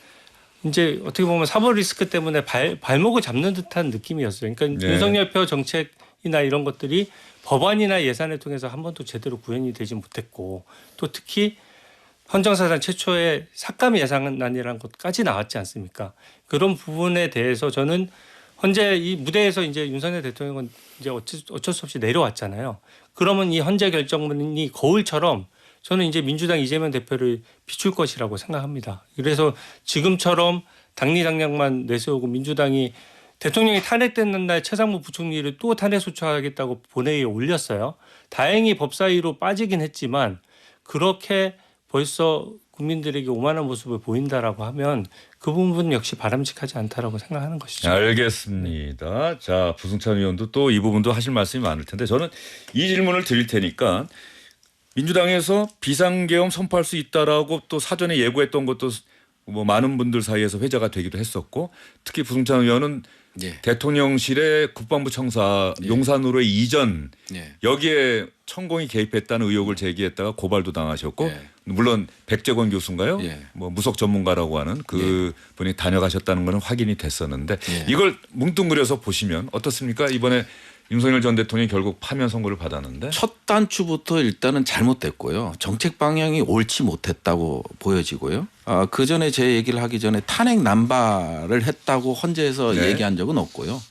이제 어떻게 보면 사법 리스크 때문에 발목을 잡는 듯한 느낌이었어요. 그러니까 윤석열 표 정책이나 이런 것들이 법안이나 예산을 통해서 한 번도 제대로 구현이 되지 못했고 또 특히 헌정사상 최초의 삭감 예산안이라는 것까지 나왔지 않습니까? 그런 부분에 대해서 저는 헌재 이 무대에서 이제 윤석열 대통령은 이제 어쩔 수 없이 내려왔잖아요. 그러면 이 헌재 결정문이 거울처럼 저는 이제 민주당 이재명 대표를 비출 것이라고 생각합니다. 그래서 지금처럼 당리당략만 내세우고 민주당이 대통령이 탄핵된 날 최상무 부총리를 또 탄핵 소추하겠다고 본회의에 올렸어요. 다행히 법사위로 빠지긴 했지만 그렇게 벌써 국민들에게 오만한 모습을 보인다라고 하면 그 부분 역시 바람직하지 않다라고 생각하는 것이죠. 알겠습니다. 자, 부승찬 의원도 또 이 부분도 하실 말씀이 많을 텐데 저는 이 질문을 드릴 테니까 민주당에서 비상계엄 선포할 수 있다라고 또 사전에 예고했던 것도 뭐 많은 분들 사이에서 회자가 되기도 했었고 특히 부승찬 의원은 예. 대통령실의 국방부 청사 용산으로의 이전 예. 여기에 천공이 개입했다는 의혹을 제기했다가 고발도 당하셨고 예. 물론 백재권 교수인가요? 예. 뭐 무속 전문가라고 하는 그 분이 다녀가셨다는 것은 확인이 됐었는데 예. 이걸 뭉뚱그려서 보시면 어떻습니까? 이번에 윤석열 전 대통령이 결국 파면 선고를 받았는데 첫 단추부터 일단은 잘못됐고요. 정책 방향이 옳지 못했다고 보여지고요. 그 전에 제 얘기를 하기 전에 탄핵 남발을 했다고 헌재에서 네. 얘기한 적은 없고요.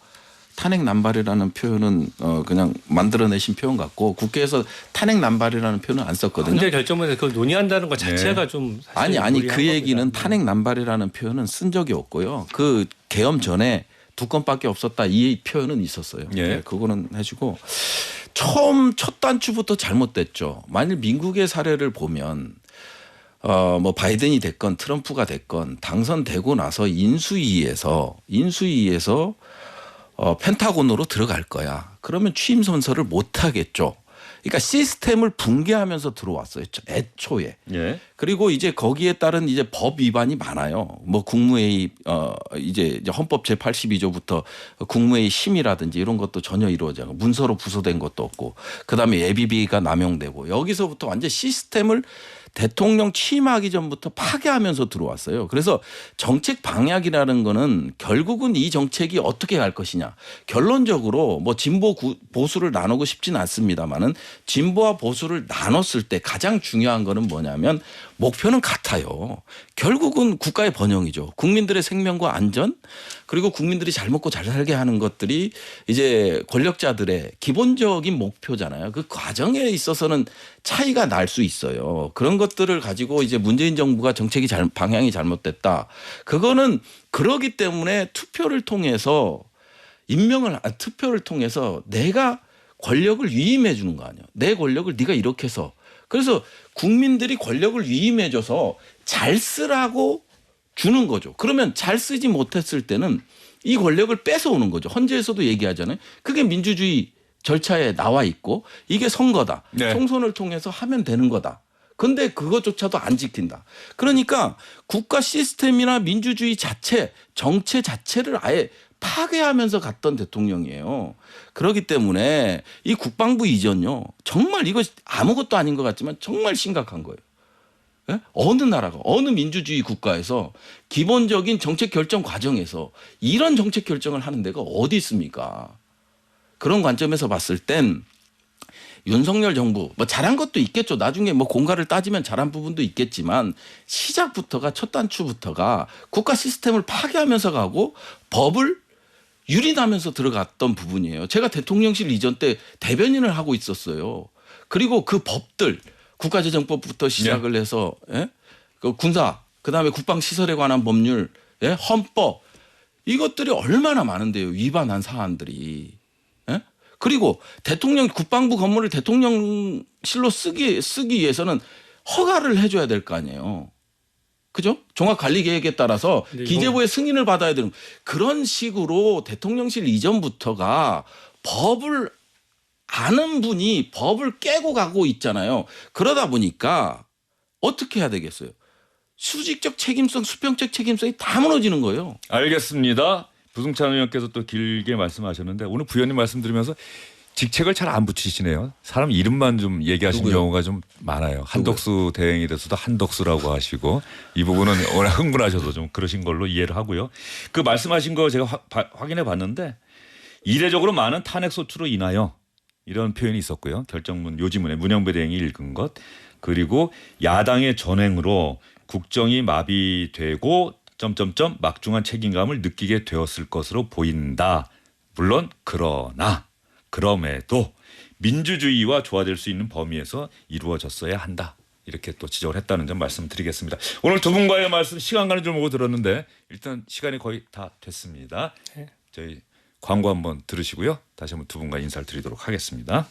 탄핵 남발이라는 표현은 그냥 만들어내신 표현 같고 국회에서 탄핵 남발이라는 표현은 안 썼거든요. 헌재 결정문에서 그걸 논의한다는 것 자체가 좀 사실 아니 무리한 그 얘기는 겁니다. 탄핵 남발이라는 표현은 쓴 적이 없고요. 그 계엄 전에 2건밖에 없었다 이 표현은 있었어요. 예. 네, 그거는 해주고 처음 첫 단추부터 잘못됐죠. 만일 미국의 사례를 보면 뭐 바이든이 됐건 트럼프가 됐건 당선되고 나서 인수위에서 펜타곤으로 들어갈 거야. 그러면 취임 선서를 못 하겠죠. 그러니까 시스템을 붕괴하면서 들어왔어요. 애초에. 예. 그리고 이제 거기에 따른 이제 법 위반이 많아요. 뭐 국무회의 이제 헌법 제 82조부터 국무회의 심의라든지 이런 것도 전혀 이루어지지 않고 문서로 부서된 것도 없고 그다음에 예비비가 남용되고 여기서부터 완전 시스템을 대통령 취임하기 전부터 파괴하면서 들어왔어요. 그래서 정책 방향이라는 거는 결국은 이 정책이 어떻게 갈 것이냐. 결론적으로 뭐 진보 보수를 나누고 싶지는 않습니다만은 진보와 보수를 나눴을 때 가장 중요한 거는 뭐냐면 목표는 같아요. 결국은 국가의 번영이죠. 국민들의 생명과 안전 그리고 국민들이 잘 먹고 잘 살게 하는 것들이 이제 권력자들의 기본적인 목표잖아요. 그 과정에 있어서는 차이가 날 수 있어요. 그런 것들을 가지고 이제 문재인 정부가 정책이 방향이 잘못됐다. 그거는 그러기 때문에 투표를 통해서 투표를 통해서 내가 권력을 위임해 주는 거 아니야. 내 권력을 네가 이렇게 해서. 그래서 국민들이 권력을 위임해 줘서 잘 쓰라고 주는 거죠. 그러면 잘 쓰지 못했을 때는 이 권력을 뺏어오는 거죠. 헌재에서도 얘기하잖아요. 그게 민주주의 절차에 나와 있고 이게 선거다. 네. 총선을 통해서 하면 되는 거다. 근데 그것조차도 안 지킨다. 그러니까 국가 시스템이나 민주주의 자체, 정체 자체를 아예 파괴하면서 갔던 대통령이에요. 그렇기 때문에 이 국방부 이전요. 정말 이거 아무것도 아닌 것 같지만 정말 심각한 거예요. 예? 어느 나라가 어느 민주주의 국가에서 기본적인 정책 결정 과정에서 이런 정책 결정을 하는 데가 어디 있습니까? 그런 관점에서 봤을 땐 윤석열 정부 뭐 잘한 것도 있겠죠. 나중에 뭐 공과를 따지면 잘한 부분도 있겠지만 시작부터가 첫 단추부터가 국가 시스템을 파괴하면서 가고 법을 유린하면서 들어갔던 부분이에요. 제가 대통령실 이전 때 대변인을 하고 있었어요. 그리고 그 법들 국가재정법부터 시작을 해서 그 군사 그다음에 국방시설에 관한 법률 헌법 이것들이 얼마나 많은데요. 위반한 사안들이. 그리고 대통령 국방부 건물을 대통령실로 쓰기 위해서는 허가를 해줘야 될 거 아니에요. 그죠? 종합관리계획에 따라서 기재부의 승인을 받아야 되는 그런 식으로 대통령실 이전부터가 법을 아는 분이 법을 깨고 가고 있잖아요. 그러다 보니까 어떻게 해야 되겠어요? 수직적 책임성, 수평적 책임성이 다 무너지는 거예요. 알겠습니다. 부승찬 의원께서 또 길게 말씀하셨는데 오늘 부연님 말씀 드리면서 직책을 잘 안 붙이시네요. 사람 이름만 좀 얘기하시는 누구요? 경우가 좀 많아요. 한덕수 대행에 대해서도 한덕수라고 하시고 이 부분은 워낙 흥분하셔서 좀 그러신 걸로 이해를 하고요. 그 말씀하신 거 제가 확인해 봤는데 이례적으로 많은 탄핵 소추로 인하여 이런 표현이 있었고요. 결정문 요지문에 문영배 대행이 읽은 것 그리고 야당의 전횡으로 국정이 마비되고 점점점 막중한 책임감을 느끼게 되었을 것으로 보인다. 물론 그러나 그럼에도 민주주의와 조화될 수 있는 범위에서 이루어졌어야 한다. 이렇게 또 지적을 했다는 점 말씀드리겠습니다. 오늘 두 분과의 말씀 시간 가는 줄 모르고 들었는데 일단 시간이 거의 다 됐습니다. 저희 광고 한번 들으시고요. 다시 한번 두 분과 인사를 드리도록 하겠습니다.